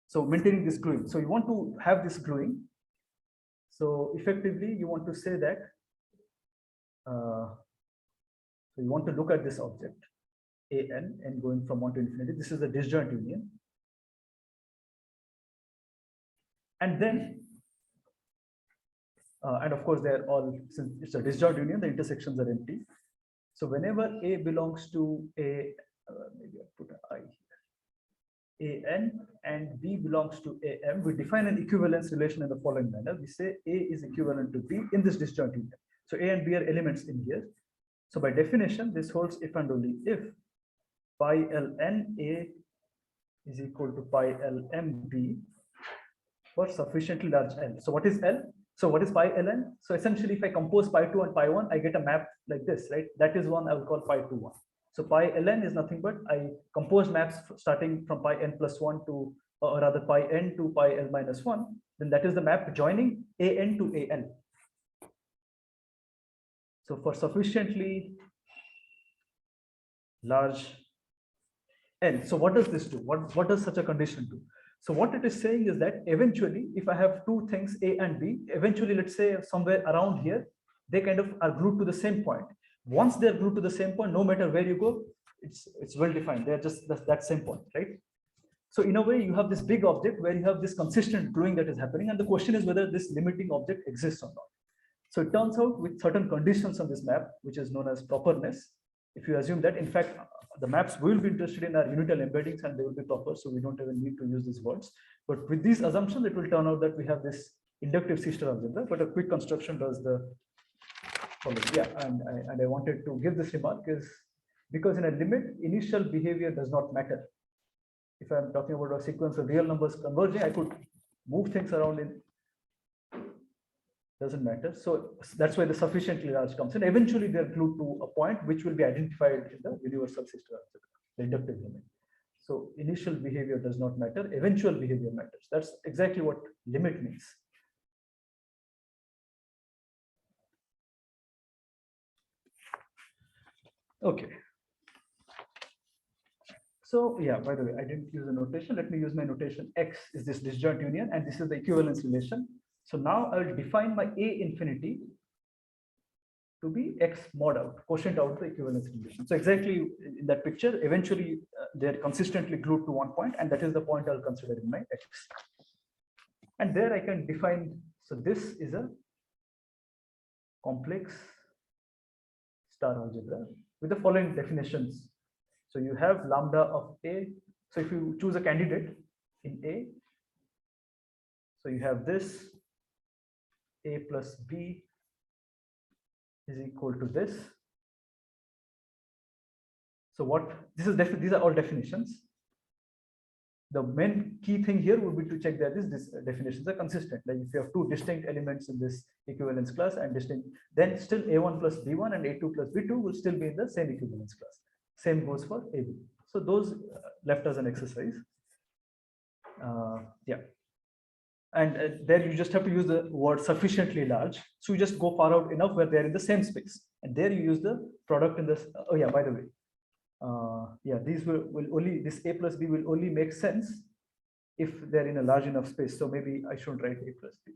So maintaining this gluing. So you want to have this gluing. So effectively you want to say that, so you want to look at this object, AN, and going from 1 to infinity. This is a disjoint union. And then, and of course, they're all, since it's a disjoint union, the intersections are empty. So whenever A belongs to A, maybe I'll put an I here, AN and B belongs to AM, we define an equivalence relation in the following manner. We say A is equivalent to B in this disjoint union. So A and B are elements in here. So by definition, this holds if and only if pi ln A is equal to pi lm B for sufficiently large L. So what is L? So what is pi ln? So essentially, if I compose pi 2 and pi 1, I get a map like this, right? That is one I will call pi 2 1. So pi ln is nothing but I compose maps starting from pi n plus 1 to, or rather pi n to pi l minus 1. Then that is the map joining an to an. So for sufficiently large L. So what does this do? What does such a condition do? So what it is saying is that eventually, if I have two things A and B, eventually, let's say somewhere around here, they kind of are glued to the same point. Once they're glued to the same point, no matter where you go, it's well defined. They're just that same point, right? So in a way, you have this big object where you have this consistent gluing that is happening. And the question is whether this limiting object exists or not. So it turns out with certain conditions on this map, which is known as properness, if you assume that, in fact, the maps we will be interested in are unital embeddings and they will be proper, so we don't even need to use these words. But with these assumptions, it will turn out that we have this inductive C-star algebra, but a quick construction does the following. Yeah, and I wanted to give this remark is because in a limit, initial behavior does not matter. If I'm talking about a sequence of real numbers converging, I could move things around in, doesn't matter. So that's why the sufficiently large comes in. Eventually, they're glued to a point which will be identified in the universal C-star algebra, the inductive limit. So initial behavior does not matter. Eventual behavior matters. That's exactly what limit means. Okay. So yeah, by the way, I didn't use a notation. Let me use my notation. X is this disjoint union, and this is the equivalence relation. So now I will define my A infinity to be X mod out, quotient out the equivalence relation. So exactly in that picture, eventually they're consistently glued to one point, and that is the point I'll consider in my X. And there I can define, so this is a complex star algebra with the following definitions. So you have lambda of A. So if you choose a candidate in A, so you have this A plus B is equal to this. So what this is, these are all definitions. The main key thing here would be to check that these definitions are consistent. Like if you have two distinct elements in this equivalence class and distinct, then still A1 plus B1 and A2 plus B2 will still be in the same equivalence class. Same goes for AB. So those left as an exercise. Yeah. And there you just have to use the word sufficiently large. So you just go far out enough where they're in the same space. And there you use the product in this. Oh yeah, by the way. Yeah, these will only, this A plus B will only make sense if they're in a large enough space. So maybe I should write A plus B.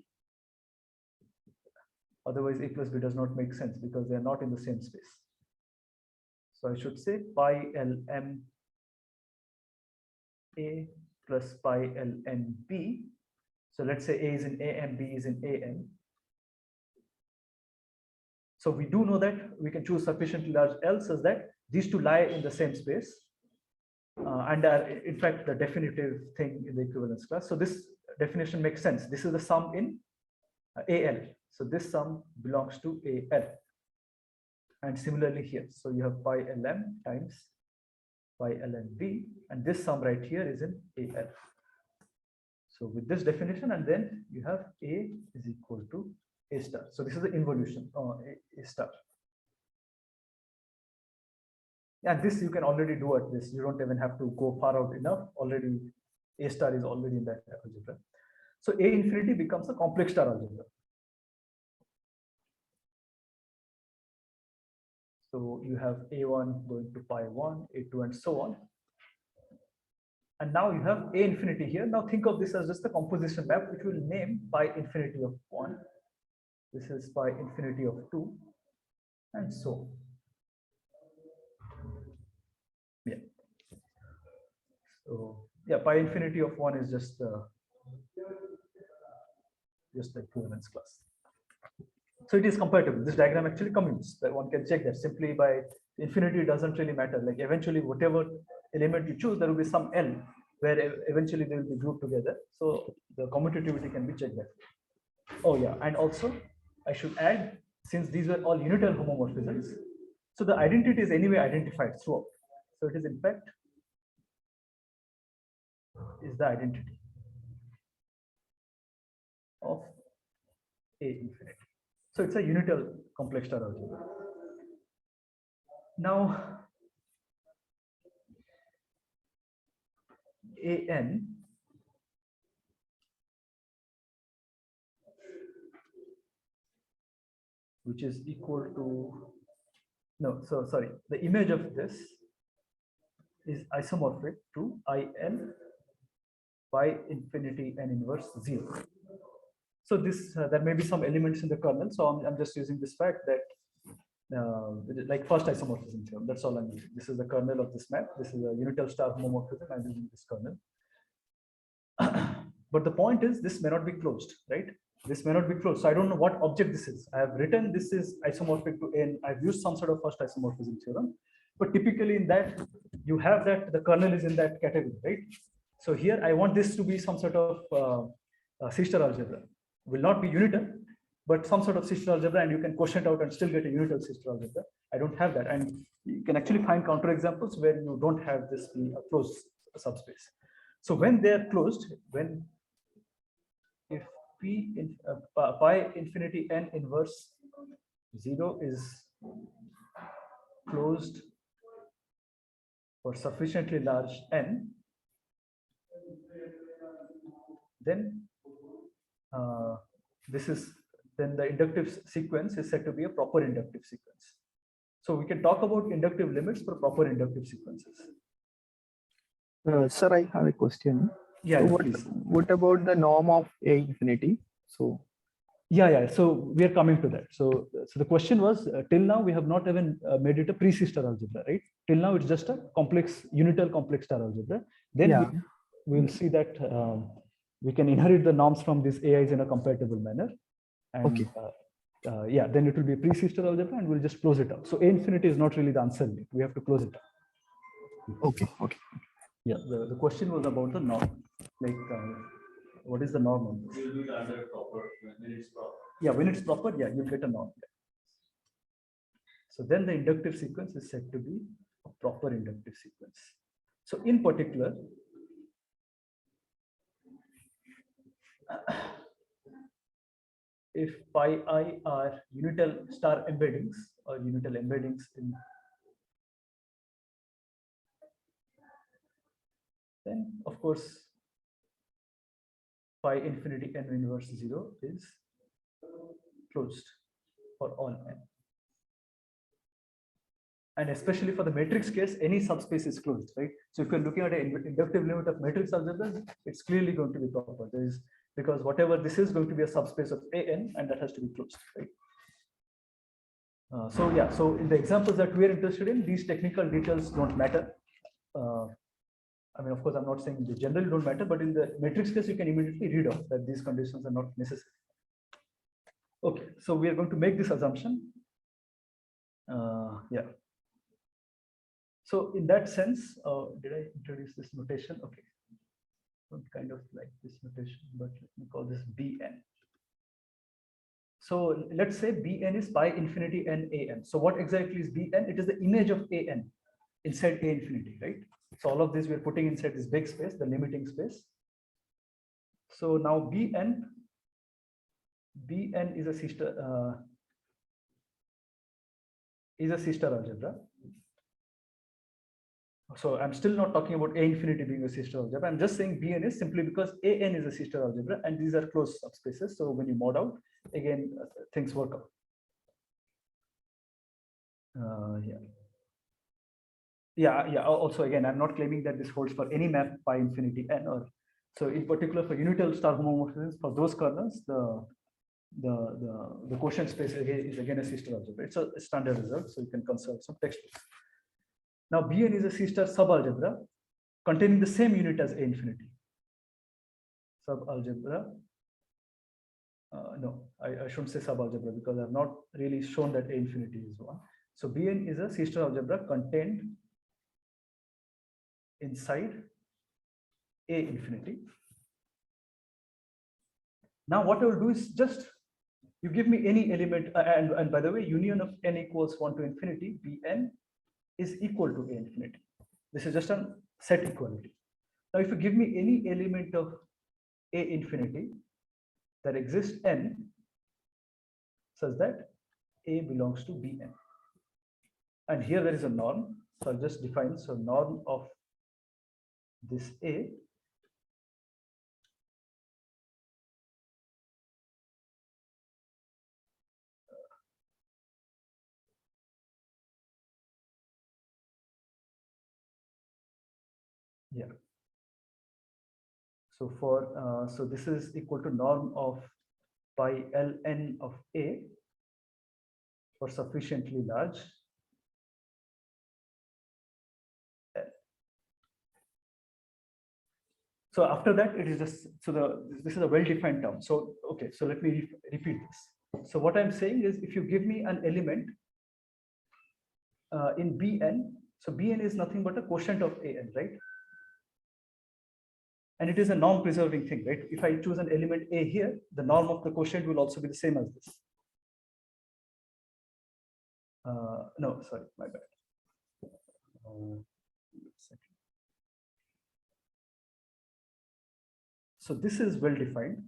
Otherwise, A plus B does not make sense because they're not in the same space. So I should say pi lm A plus pi ln B. So let's say A is in A and B is in AN. So we do know that we can choose sufficiently large L such that these two lie in the same space and are in fact the definitive thing in the equivalence class. So this definition makes sense. This is the sum in AL. So this sum belongs to AL. And similarly here, so you have pi lm times pi ln B, and this sum right here is in AL. So with this definition, and then you have A is equal to A star. So this is the involution A star. And this you can already do at this. You don't even have to go far out enough. Already A star is already in that algebra. So A infinity becomes a complex star algebra. So you have A1 going to pi 1, A2, and so on. And now you have A infinity here. Now think of this as just a composition map, which will name pi infinity of 1. This is pi infinity of 2, and so on. Yeah. So yeah, pi infinity of 1 is just the equivalence class. So it is compatible. This diagram actually commutes. That one can check that simply by infinity doesn't really matter. Like eventually, whatever element you choose, there will be some L where eventually they will be grouped together. So the commutativity can be checked there. Oh yeah, and also I should add, since these were all unital homomorphisms, so the identity is anyway identified throughout. So it is in fact is the identity of A infinity. So it's a unital complex star algebra. Now AN which is equal to, no, so sorry, the image of this is isomorphic to IN by infinity and inverse 0. So this there may be some elements in the kernel. So I'm just using this fact that like first isomorphism theorem. That's all I'm using. This is the kernel of this map. This is a unital star homomorphism. I'm using this kernel. But the point is, this may not be closed, right? This may not be closed. So I don't know what object this is. I have written this is isomorphic to N. I've used some sort of first isomorphism theorem. But typically in that, you have that the kernel is in that category, right? So here I want this to be some sort of sister algebra. Will not be unital, but some sort of sister algebra, and you can quotient out and still get a unital sister algebra. I don't have that. And you can actually find counterexamples where you don't have this be a closed subspace. So when they are closed, when if P in pi infinity n inverse 0 is closed for sufficiently large n, then this is then the inductive sequence is said to be a proper inductive sequence. So we can talk about inductive limits for proper inductive sequences. Sir, I have a question. Yeah, So yeah, what, please. what about the norm of A infinity? So Yeah. So we are coming to that. So the question was, till now we have not even made it a pre-C-star algebra, right? Till now it's just a complex unital complex star algebra. Then yeah, we will see that we can inherit the norms from these AIs in a compatible manner. And okay. Yeah, then it will be a pre-C-star algebra, and we'll just close it up. So A infinity is not really the answer yet. We have to close it up. Okay. Yeah, the question was about the norm, like what is the norm on this? Will be under proper when it's proper. Yeah, when it's proper, yeah, you'll get a norm. So then the inductive sequence is said to be a proper inductive sequence. So in particular, if pi I are unital star embeddings or unital embeddings in, then of course pi infinity n inverse 0 is closed for all n. And especially for the matrix case, any subspace is closed, right? So if you're looking at an inductive limit of matrix algebra, it's clearly going to be proper. There is, because whatever this is going to be a subspace of an, and that has to be closed, right? So yeah, so in the examples that we are interested in, these technical details don't matter. I mean, of course, I'm not saying they generally don't matter, but in the matrix case, you can immediately read off that these conditions are not necessary. Okay, so we are going to make this assumption. Yeah. So in that sense, did I introduce this notation? Okay. Don't kind of like this notation, but let me call this Bn. So let's say Bn is pi infinity n an. So what exactly is Bn? It is the image of an inside A infinity, right? So all of this we're putting inside this big space, the limiting space. So now Bn is a sister algebra. So I'm still not talking about A infinity being a sister algebra. I'm just saying Bn is simply because An is a sister algebra and these are closed subspaces. So when you mod out, again, things work out. Yeah. Also, again, I'm not claiming that this holds for any map pi infinity n, or so in particular for unital star homomorphisms for those kernels, the quotient space is again a sister algebra. It's a standard result, so you can consult some textbooks. Now Bn is a C-star subalgebra containing the same unit as A infinity. Subalgebra. No, I shouldn't say subalgebra because I've not really shown that A infinity is one. So Bn is a C-star algebra contained inside A infinity. Now what I will do is just you give me any element, and by the way, union of n equals 1 to infinity, Bn is equal to A infinity. This is just a set equality. Now, if you give me any element of A infinity that exists n such that A belongs to Bn. And here there is a norm. So I'll just define, so norm of this A yeah. So for so this is equal to norm of pi ln of A for sufficiently large L. So after that, it is just this is a well-defined term. So okay, so let me repeat this. So what I'm saying is, if you give me an element in Bn, so Bn is nothing but a quotient of An, right? And it is a norm-preserving thing, right? If I choose an element A here, the norm of the quotient will also be the same as this. No, sorry, my bad. So this is well defined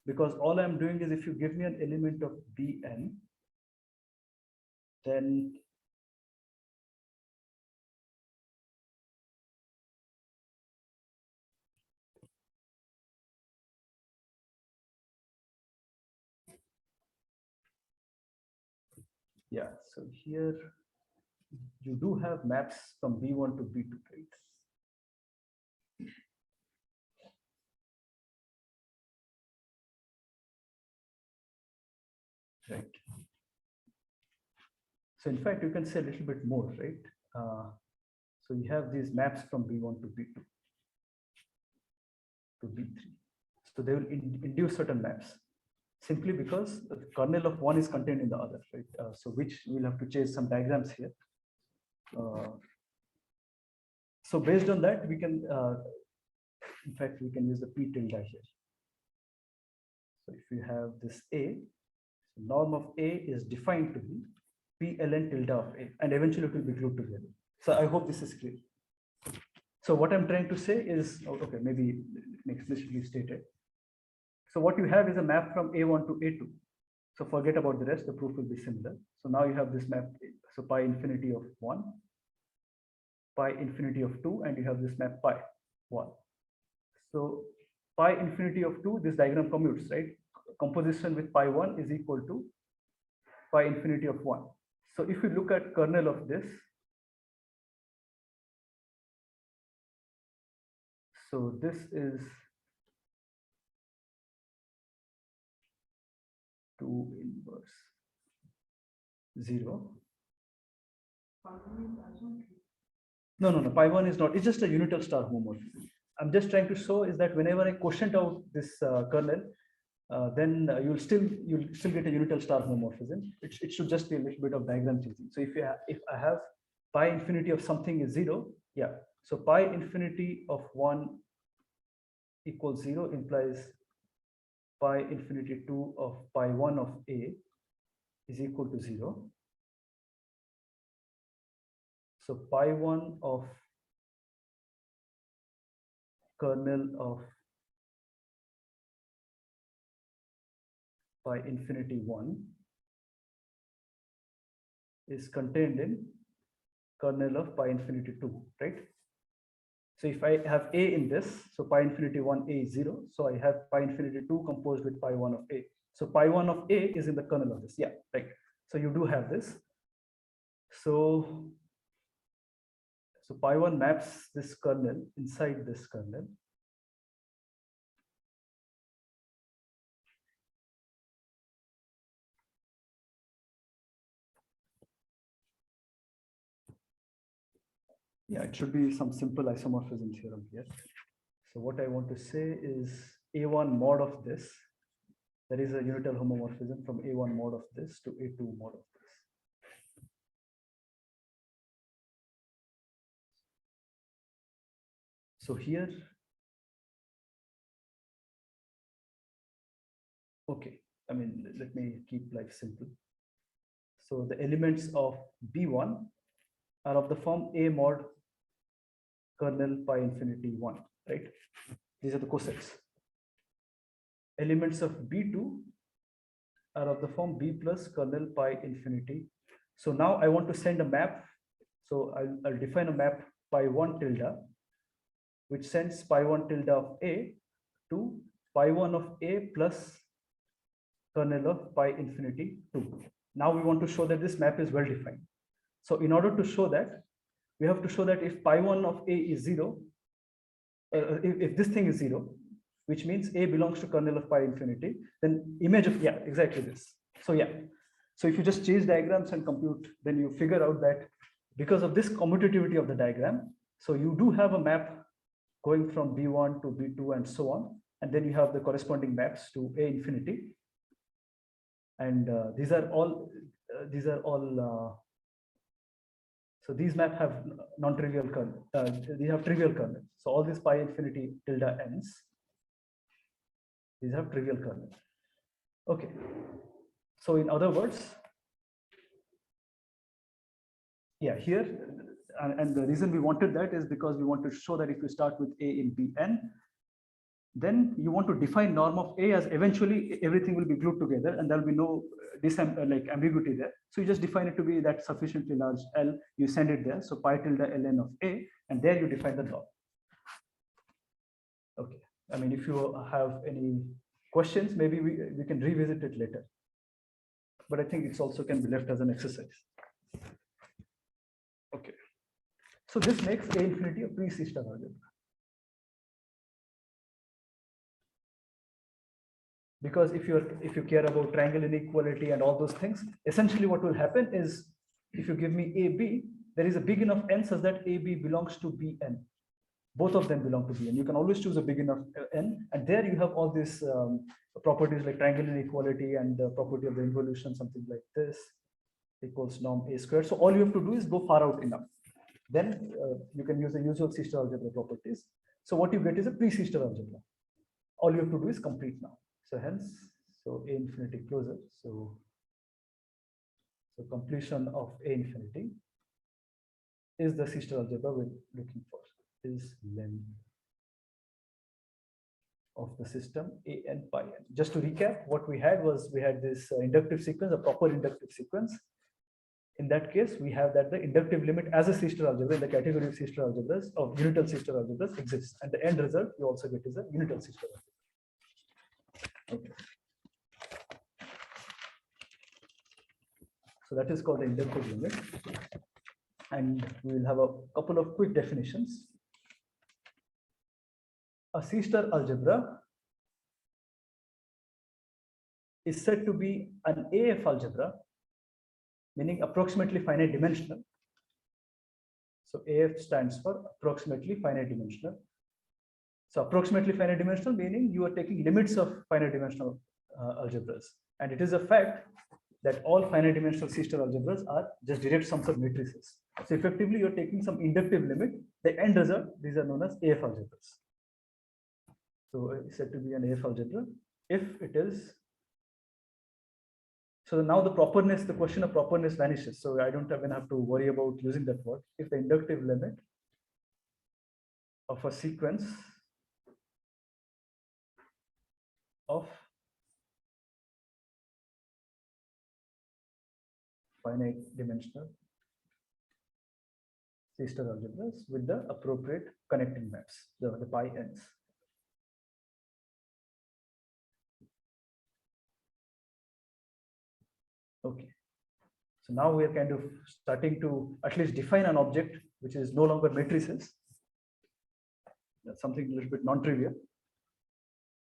because all I'm doing is, if you give me an element of Bn, then yeah, so here you do have maps from B1 to B2, right? Right. So in fact, you can say a little bit more, right? So you have these maps from B1 to B2 to B3. So they will induce certain maps simply because the kernel of one is contained in the other, right? So which we'll have to chase some diagrams here. So based on that, we can, in fact, we can use the P tilde here. So if you have this A, so norm of A is defined to be P ln tilde of A, and eventually it will be glued together. So I hope this is clear. So what I'm trying to say is, okay, maybe explicitly stated. So what you have is a map from A1 to A2. So forget about the rest, the proof will be similar. So now you have this map, so pi infinity of 1, pi infinity of 2, and you have this map pi 1. So pi infinity of 2, this diagram commutes, right? Composition with pi 1 is equal to pi infinity of 1. So if you look at kernel of this, so this is 2 inverse 0. No, pi 1 is not, it's just a unital star homomorphism. I'm just trying to show is that whenever I quotient out this kernel, then you'll still get a unital star homomorphism. It should just be a little bit of diagram chasing. So if I have pi infinity of something is 0, yeah. So pi infinity of 1 equals 0 implies pi infinity 2 of pi 1 of A is equal to 0. So pi 1 of kernel of pi infinity 1 is contained in kernel of pi infinity 2, right? So if I have A in this, so pi infinity 1 A is 0. So I have pi infinity 2 composed with pi 1 of A. So pi 1 of A is in the kernel of this. Yeah, right. So you do have this. So pi 1 maps this kernel inside this kernel. Yeah, it should be some simple isomorphism theorem here. So what I want to say is A1 mod of this, there is a unital homomorphism from A1 mod of this to A2 mod of this. So here, okay, I mean, let me keep life simple. So the elements of B1 are of the form A mod kernel pi infinity 1, right? These are the cosets. Elements of B2 are of the form B plus kernel pi infinity. So now I want to send a map. So I'll define a map pi 1 tilde, which sends pi 1 tilde of A to pi 1 of A plus kernel of pi infinity 2. Now we want to show that this map is well defined. So in order to show that, we have to show that if pi 1 of A is 0, if this thing is 0, which means A belongs to kernel of pi infinity, then image of, yeah, exactly this. So yeah, so if you just chase diagrams and compute, then you figure out that because of this commutativity of the diagram, so you do have a map going from B1 to B2 and so on, and then you have the corresponding maps to A infinity. And these are all, so these maps have non-trivial kernel, they have trivial kernel. So all these pi infinity tilde ends, these have trivial kernel. Okay. So in other words, yeah, here, and the reason we wanted that is because we want to show that if you start with A in Bn, then you want to define norm of A as eventually everything will be glued together and there will be no like ambiguity there. So you just define it to be that sufficiently large L, you send it there. So pi tilde ln of A, and there you define the norm. Okay. I mean, if you have any questions, maybe we can revisit it later. But I think it's also can be left as an exercise. Okay. So this makes A infinity a pre-C star algebra. Because if you care about triangle inequality and all those things, essentially what will happen is if you give me AB, there is a big enough n such that AB belongs to Bn. Both of them belong to Bn. You can always choose a big enough n, and there you have all these properties like triangle inequality and the property of the involution, something like this equals norm A squared. So all you have to do is go far out enough. Then you can use the usual C-star algebra properties. So what you get is a pre-C star algebra. All you have to do is complete now. So hence, so A infinity closer. So completion of A infinity is the C-star algebra we're looking for, is length of the system A n pi n. Just to recap, what we had was we had this inductive sequence, a proper inductive sequence. In that case, we have that the inductive limit as a C-star algebra in the category of C-star algebras of unital C-star algebras exists, and the end result you also get is a unital C-star algebra. Okay. So that is called the inductive limit, and we will have a couple of quick definitions. A C-star algebra is said to be an AF algebra, meaning approximately finite dimensional. So AF stands for approximately finite dimensional. So approximately finite dimensional meaning you are taking limits of finite dimensional algebras. And it is a fact that all finite dimensional C-star algebras are just direct sums of matrices. So effectively you're taking some inductive limit. The end result, these are known as AF algebras. So it's said to be an AF algebra if it is. So now the properness, the question of properness vanishes. So I don't even have to worry about using that word. If the inductive limit of a sequence of finite dimensional C-star algebras with the appropriate connecting maps, the pi n's. Okay. So now we are kind of starting to at least define an object which is no longer matrices. That's something a little bit non-trivial.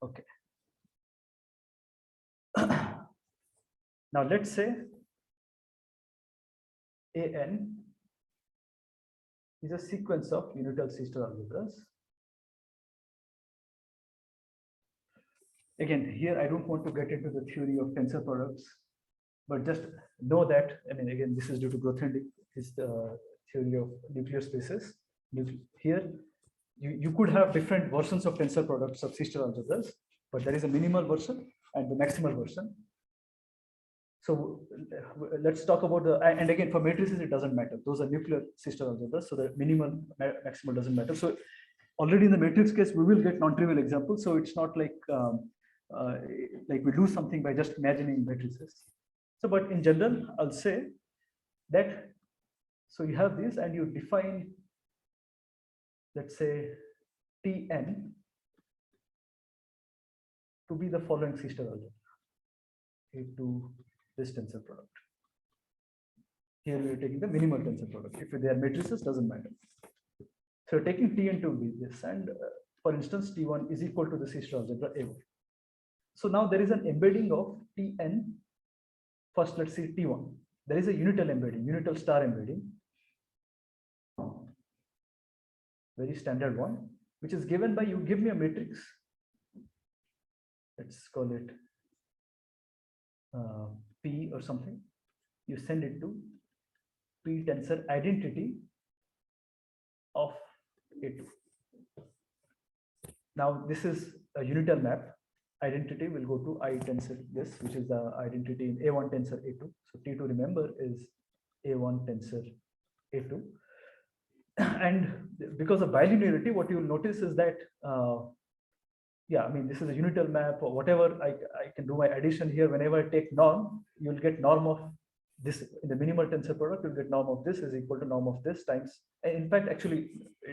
Okay. Now let's say AN is a sequence of unital C-star algebras. Again, here I don't want to get into the theory of tensor products, but just know that, I mean, again, this is due to Grothendieck, is the theory of nuclear spaces. Here, you could have different versions of tensor products of C-star algebras, but there is a minimal version and the maximal version. So let's talk about the, and again, for matrices, it doesn't matter. Those are nuclear C-star algebras, so the minimal, maximal doesn't matter. So already in the matrix case, we will get non-trivial examples. So it's not like we do something by just imagining matrices. So, but in general, I'll say that, so you have this and you define, let's say, Tn to be the following C-star algebra, A2 this tensor product. Here we are taking the minimal tensor product. If they are matrices, doesn't matter. So taking Tn to be this, and for instance, T1 is equal to the C-star algebra A1. So now there is an embedding of Tn. First, let's see T1. There is a unital embedding, unital star embedding, very standard one, which is given by, you give me a matrix. Let's call it P or something. You send it to P tensor identity of A2. Now this is a unital map. Identity will go to I tensor this, which is the identity in A1 tensor A2. So T2, remember, is A1 tensor A2. And because of bilinearity, what you will notice is that, yeah, I mean, this is a unital map or whatever. I can do my addition here. Whenever I take norm, you'll get norm of this in the minimal tensor product. You'll get norm of this is equal to norm of this times. In fact, actually,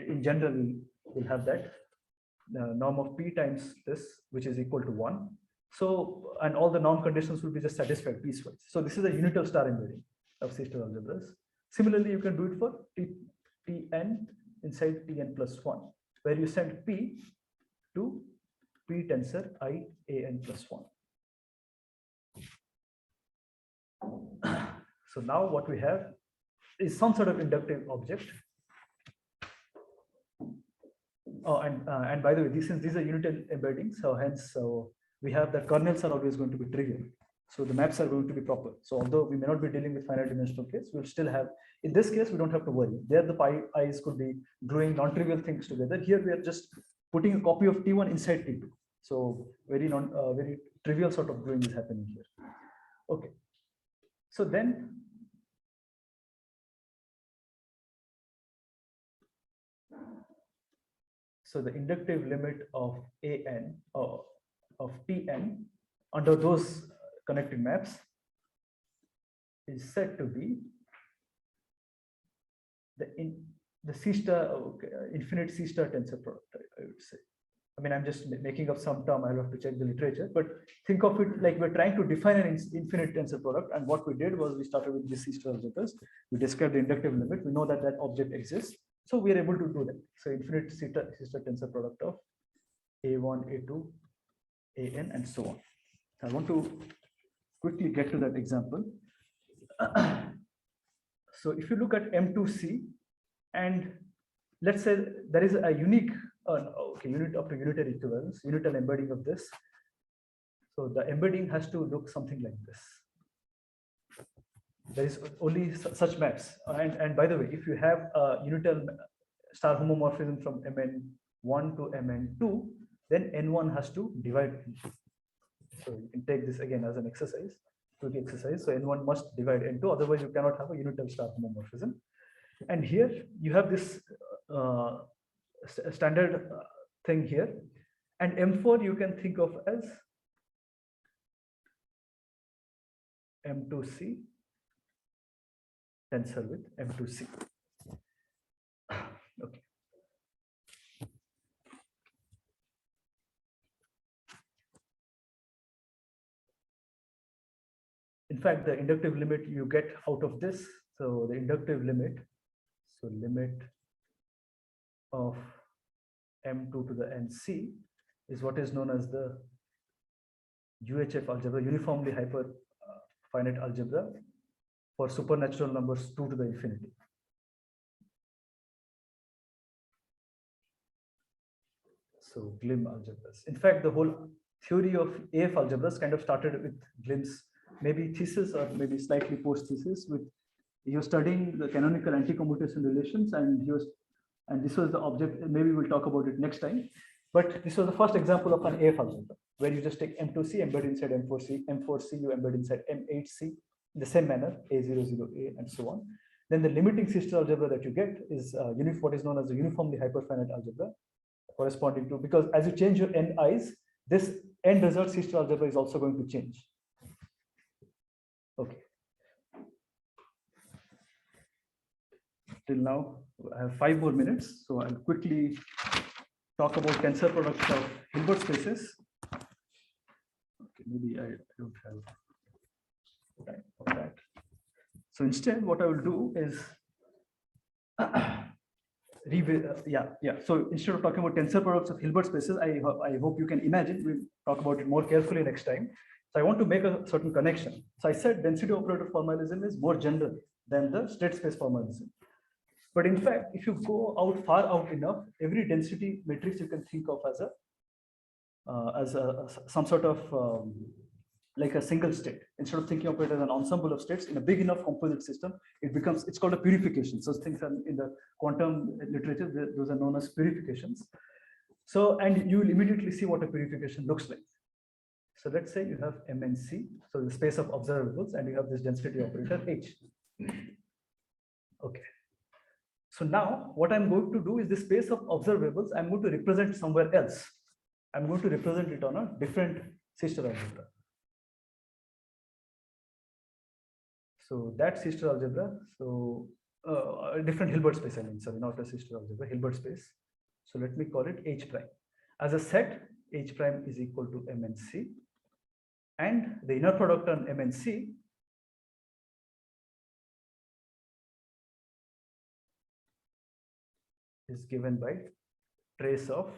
in general, we'll have that. Norm of P times this, which is equal to 1. So, and all the norm conditions will be just satisfied piecewise. So this is a unital star embedding of C-star algebras. Similarly, you can do it for Tn inside Tn plus 1, where you send P to P tensor I An plus 1. So now what we have is some sort of inductive object. Oh, and by the way, these are unital embeddings, so hence we have that kernels are always going to be trivial. So the maps are going to be proper. So although we may not be dealing with finite dimensional case, we'll still have, in this case, we don't have to worry. There the pi i's could be gluing non-trivial things together. Here we are just putting a copy of T1 inside T2. So very trivial sort of gluing is happening here. Okay. So then the inductive limit of An of Tn under those connected maps is said to be the C star, infinite C star tensor product, I would say. I mean, I'm just making up some term, I'll have to check the literature, but think of it like we're trying to define an infinite tensor product. And what we did was we started with this C star algebras. We described the inductive limit. We know that that object exists. So we are able to do that. So infinite C star tensor product of A1, A2, An, and so on. I want to quickly get to that example. So if you look at M2C, and let's say there is a unique unit up to unitary equivalence, unital embedding of this. So the embedding has to look something like this. There is only such maps. And by the way, if you have a unital star homomorphism from Mn1 to Mn2, then N1 has to divide. So you can take this again as an exercise, to the exercise. So N1 must divide N2, otherwise you cannot have a unital star homomorphism. And here you have this standard thing here. And M4 you can think of as M2C tensor with M2C. Okay. In fact, the inductive limit you get out of this, so the inductive limit, so limit of M2 to the NC is what is known as the UHF algebra, uniformly hyper finite algebra for supernatural numbers 2 to the infinity. So Glim algebras. In fact, the whole theory of AF algebras kind of started with Glim's maybe thesis or maybe slightly post thesis. With he was studying the canonical anti-commutation relations, and this was the object. Maybe we'll talk about it next time. But this was the first example of an AF algebra where you just take M2C, embed inside M4C, M4C you embed inside M8C in the same manner, A00A and so on. Then the limiting C-star algebra that you get is what is known as the uniformly hyperfinite algebra, corresponding to, because as you change your n i's, this end result C-star algebra is also going to change. Okay. Till now, I have 5 more minutes, so I'll quickly talk about tensor products of Hilbert spaces. Okay, maybe I don't have time for that. So instead, what I will do is So instead of talking about tensor products of Hilbert spaces, I hope you can imagine we'll talk about it more carefully next time. So I want to make a certain connection. So I said density operator formalism is more general than the state space formalism. But in fact, if you go out far out enough, every density matrix you can think of as some sort of like a single state. Instead of thinking of it as an ensemble of states in a big enough composite system, it's called a purification. So things are in the quantum literature, those are known as purifications. So, and you will immediately see what a purification looks like. So let's say you have MNC, so the space of observables, and you have this density operator H. Okay. So now what I'm going to do is the space of observables, I'm going to represent somewhere else. I'm going to represent it on a different sister algebra. So that sister algebra, so a different Hilbert space, I mean, sorry, not a sister algebra, Hilbert space. So let me call it H prime. As a set, H prime is equal to MNC. And the inner product on MNC is given by trace of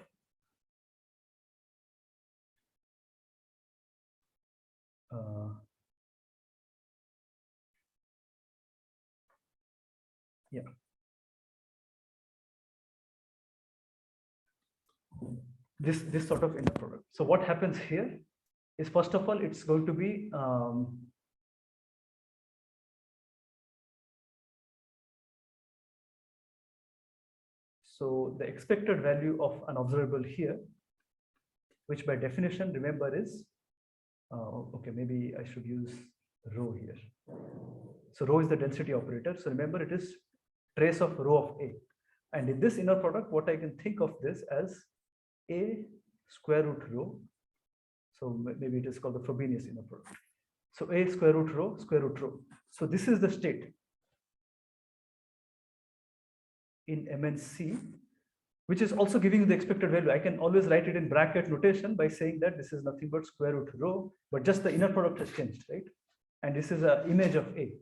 this sort of inner product. So what happens here is, first of all, it's going to be so the expected value of an observable here, which by definition, remember, is okay, maybe I should use rho here. So rho is the density operator. So remember, it is trace of rho of A. And in this inner product, what I can think of this as A square root rho. So maybe it is called the Frobenius inner product. So A square root rho, square root rho. So this is the state in MNC, which is also giving you the expected value. I can always write it in bracket notation by saying that this is nothing but square root rho, but just the inner product has changed, right? And this is an image of A.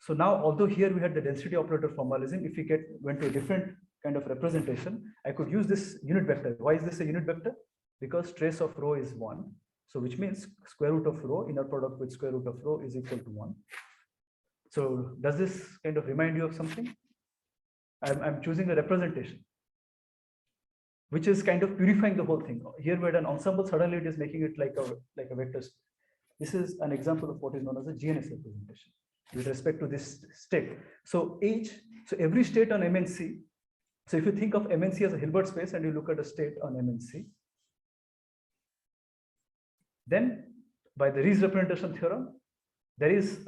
So now, although here we had the density operator formalism, if we went to a different kind of representation, I could use this unit vector. Why is this a unit vector? Because trace of rho is 1. So which means square root of rho, inner product with square root of rho is equal to 1. So does this kind of remind you of something? I'm choosing a representation, which is kind of purifying the whole thing. Here we had an ensemble, suddenly it is making it like a vector. This is an example of what is known as a GNS representation with respect to this state. So so every state on MNC, so if you think of MNC as a Hilbert space and you look at a state on MNC, then by the Rees representation theorem, there is,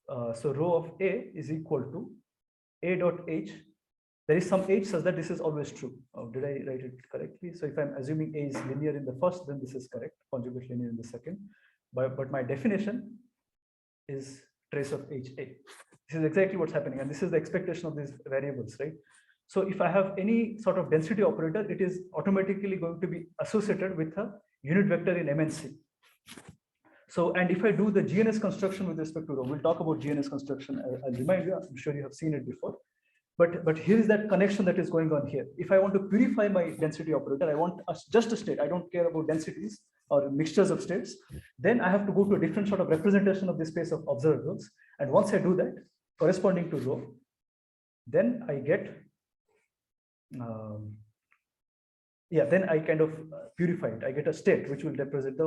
so rho of A is equal to A dot H. There is some H such that this is always true. Oh, did I write it correctly? So if I'm assuming A is linear in the first, then this is correct, conjugate linear in the second. But my definition is trace of HA. This is exactly what's happening. And this is the expectation of these variables, right? So if I have any sort of density operator, it is automatically going to be associated with a unit vector in MNC. So, and if I do the GNS construction with respect to rho, we'll talk about GNS construction. I'll remind you, I'm sure you have seen it before. But here is that connection that is going on here. If I want to purify my density operator, I want just a state. I don't care about densities or mixtures of states. Then I have to go to a different sort of representation of the space of observables. And once I do that, corresponding to rho, then I get, then I kind of purify it. I get a state which will represent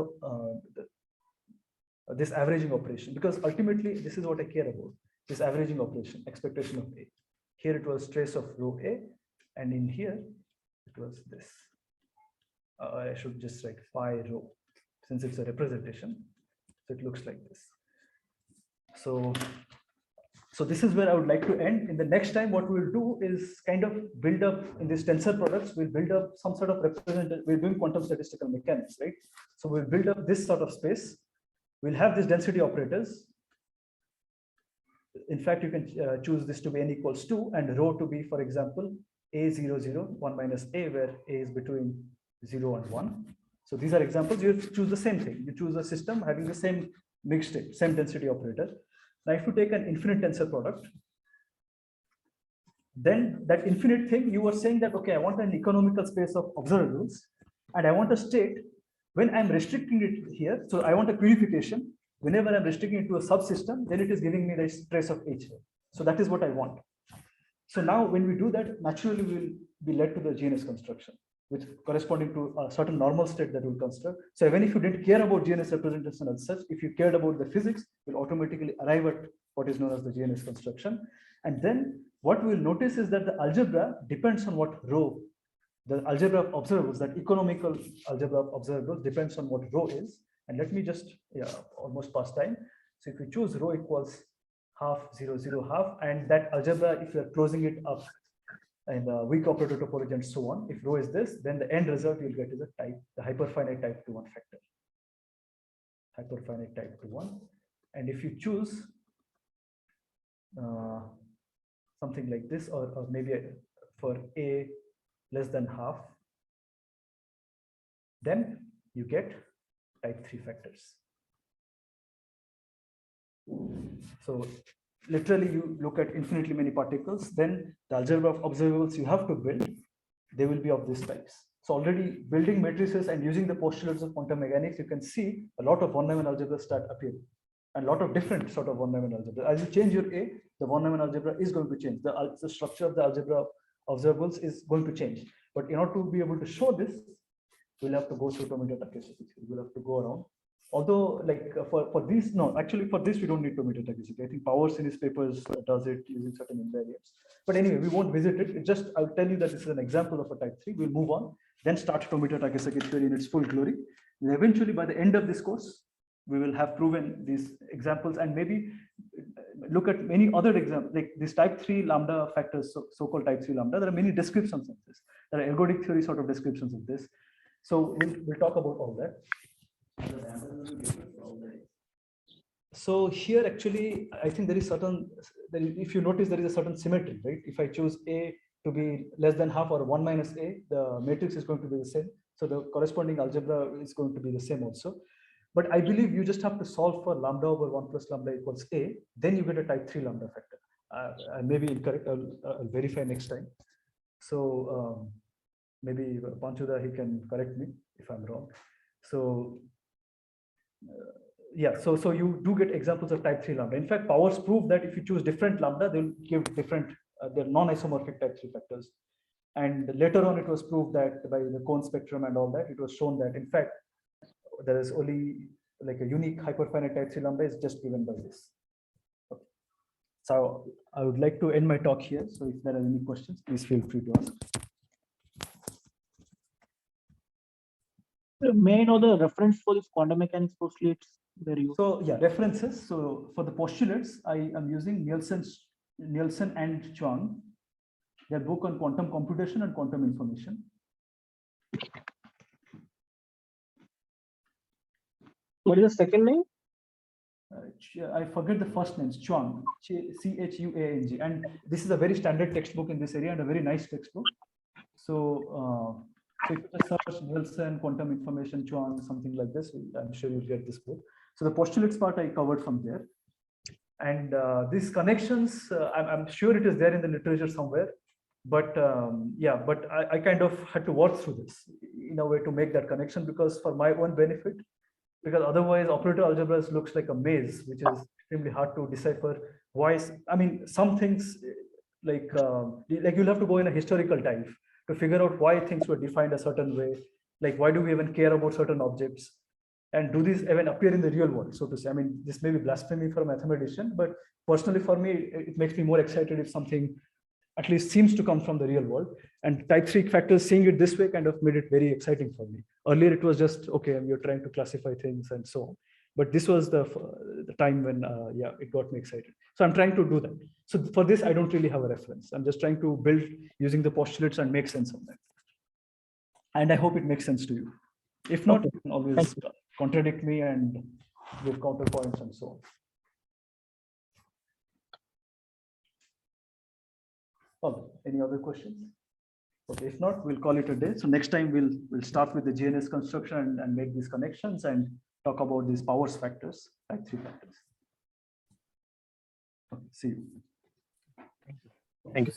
this averaging operation, because ultimately this is what I care about, this averaging operation, expectation of A. Here it was trace of rho A, and in here it was this. I should just write phi rho, since it's a representation. So it looks like this. So this is where I would like to end. In the next time, what we'll do is kind of build up in these tensor products, we'll build up some sort of representation. We're doing quantum statistical mechanics, right? So we'll build up this sort of space. We'll have these density operators. In fact, you can choose this to be n equals 2 and rho to be, for example, A0, 0, 1 minus A, where A is between 0 and 1. So these are examples. You choose the same thing. You choose a system having the same mixed state, same density operator. Now, if you take an infinite tensor product, then that infinite thing, you were saying that, okay, I want an economical space of observables, and I want a state when I'm restricting it here. So I want a purification. Whenever I'm restricting it to a subsystem, then it is giving me the trace of H. So that is what I want. So now when we do that, naturally we will be led to the GNS construction, which corresponding to a certain normal state that will construct. So even if you didn't care about GNS representation as such, if you cared about the physics, you'll automatically arrive at what is known as the GNS construction. And then what we'll notice is that the algebra depends on what rho, the algebra of observables, that economical algebra of observables depends on what rho is. And let me just, almost past time. So if we choose rho equals half, 0, 0, half, and that algebra, if you're closing it up in the weak operator topology and so on, if rho is this, then the end result you'll get is a type, the hyperfinite type to 1 factor. Hyperfinite type to 1. And if you choose something like this, or maybe for A less than half, then you get type 3 factors. So literally you look at infinitely many particles, then the algebra of observables you have to build, they will be of these types. So already building matrices and using the postulates of quantum mechanics, you can see a lot of one-Neumann algebra start appearing, and a lot of different sort of one-Neumann algebra. As you change your A, the one-Neumann algebra is going to change. The structure of the algebra of observables is going to change. But in order to be able to show this, we'll have to go through Tomita-Takesaki. We'll have to go around. Although, like for these, no, actually for this we don't need Tomita-Takesaki. I think Powers in his papers does it using certain invariants. But anyway, we won't visit it. I'll tell you that this is an example of a type 3. We'll move on, then start Tomita-Takesaki theory in its full glory. And eventually, by the end of this course, we will have proven these examples and maybe look at many other examples, like this type 3 lambda factors, so-called type 3 lambda. There are many descriptions of this. There are ergodic theory sort of descriptions of this. So we'll talk about all that. So here actually, I think there is if you notice, there is a certain symmetry, right? If I choose A to be less than half or 1 minus A, the matrix is going to be the same. So the corresponding algebra is going to be the same also. But I believe you just have to solve for lambda over 1 plus lambda equals A, then you get a type 3 lambda factor. I may be incorrect, I'll verify next time. So maybe Panchuda, he can correct me if I'm wrong. So yeah, so you do get examples of type 3 lambda. In fact, Powers prove that if you choose different lambda, they'll give different, they're non-isomorphic type 3 factors. And later on, it was proved that by the cone spectrum and all that, it was shown that in fact, there is only like a unique hyperfinite type 3 lambda is just given by this. Okay. So I would like to end my talk here. So if there are any questions, please feel free to ask. May I know the reference for this quantum mechanics postulates? So yeah, references. So for the postulates, I am using Nielsen and Chuang. Their book on quantum computation and quantum information. What is the second name? I forget the first names. Chuang, Chuang, and this is a very standard textbook in this area and a very nice textbook. So, so if you just search Nielsen, quantum information, Chuang, something like this, I'm sure you'll get this book. So the postulates part I covered from there. And these connections, I'm sure it is there in the literature somewhere. But yeah, but I kind of had to work through this in a way to make that connection, because for my own benefit, because otherwise operator algebras looks like a maze, which is extremely hard to decipher. Why? I mean, some things like you'll have to go in a historical dive to figure out why things were defined a certain way. Like, why do we even care about certain objects? And do these even appear in the real world, so to say? I mean, this may be blasphemy for a mathematician, but personally for me, it makes me more excited if something at least seems to come from the real world. And type 3 factors, seeing it this way kind of made it very exciting for me. Earlier, it was just, okay, and you're trying to classify things and so on. But this was the time when, yeah, it got me excited. So I'm trying to do that. So for this, I don't really have a reference. I'm just trying to build using the postulates and make sense of that. And I hope it makes sense to you. If not, you can always contradict me and give counterpoints and so on. Oh, any other questions? Okay, if not, we'll call it a day. So next time we'll start with the GNS construction and make these connections and talk about these Powers factors, type 3 factors. Okay, see you. Thank you.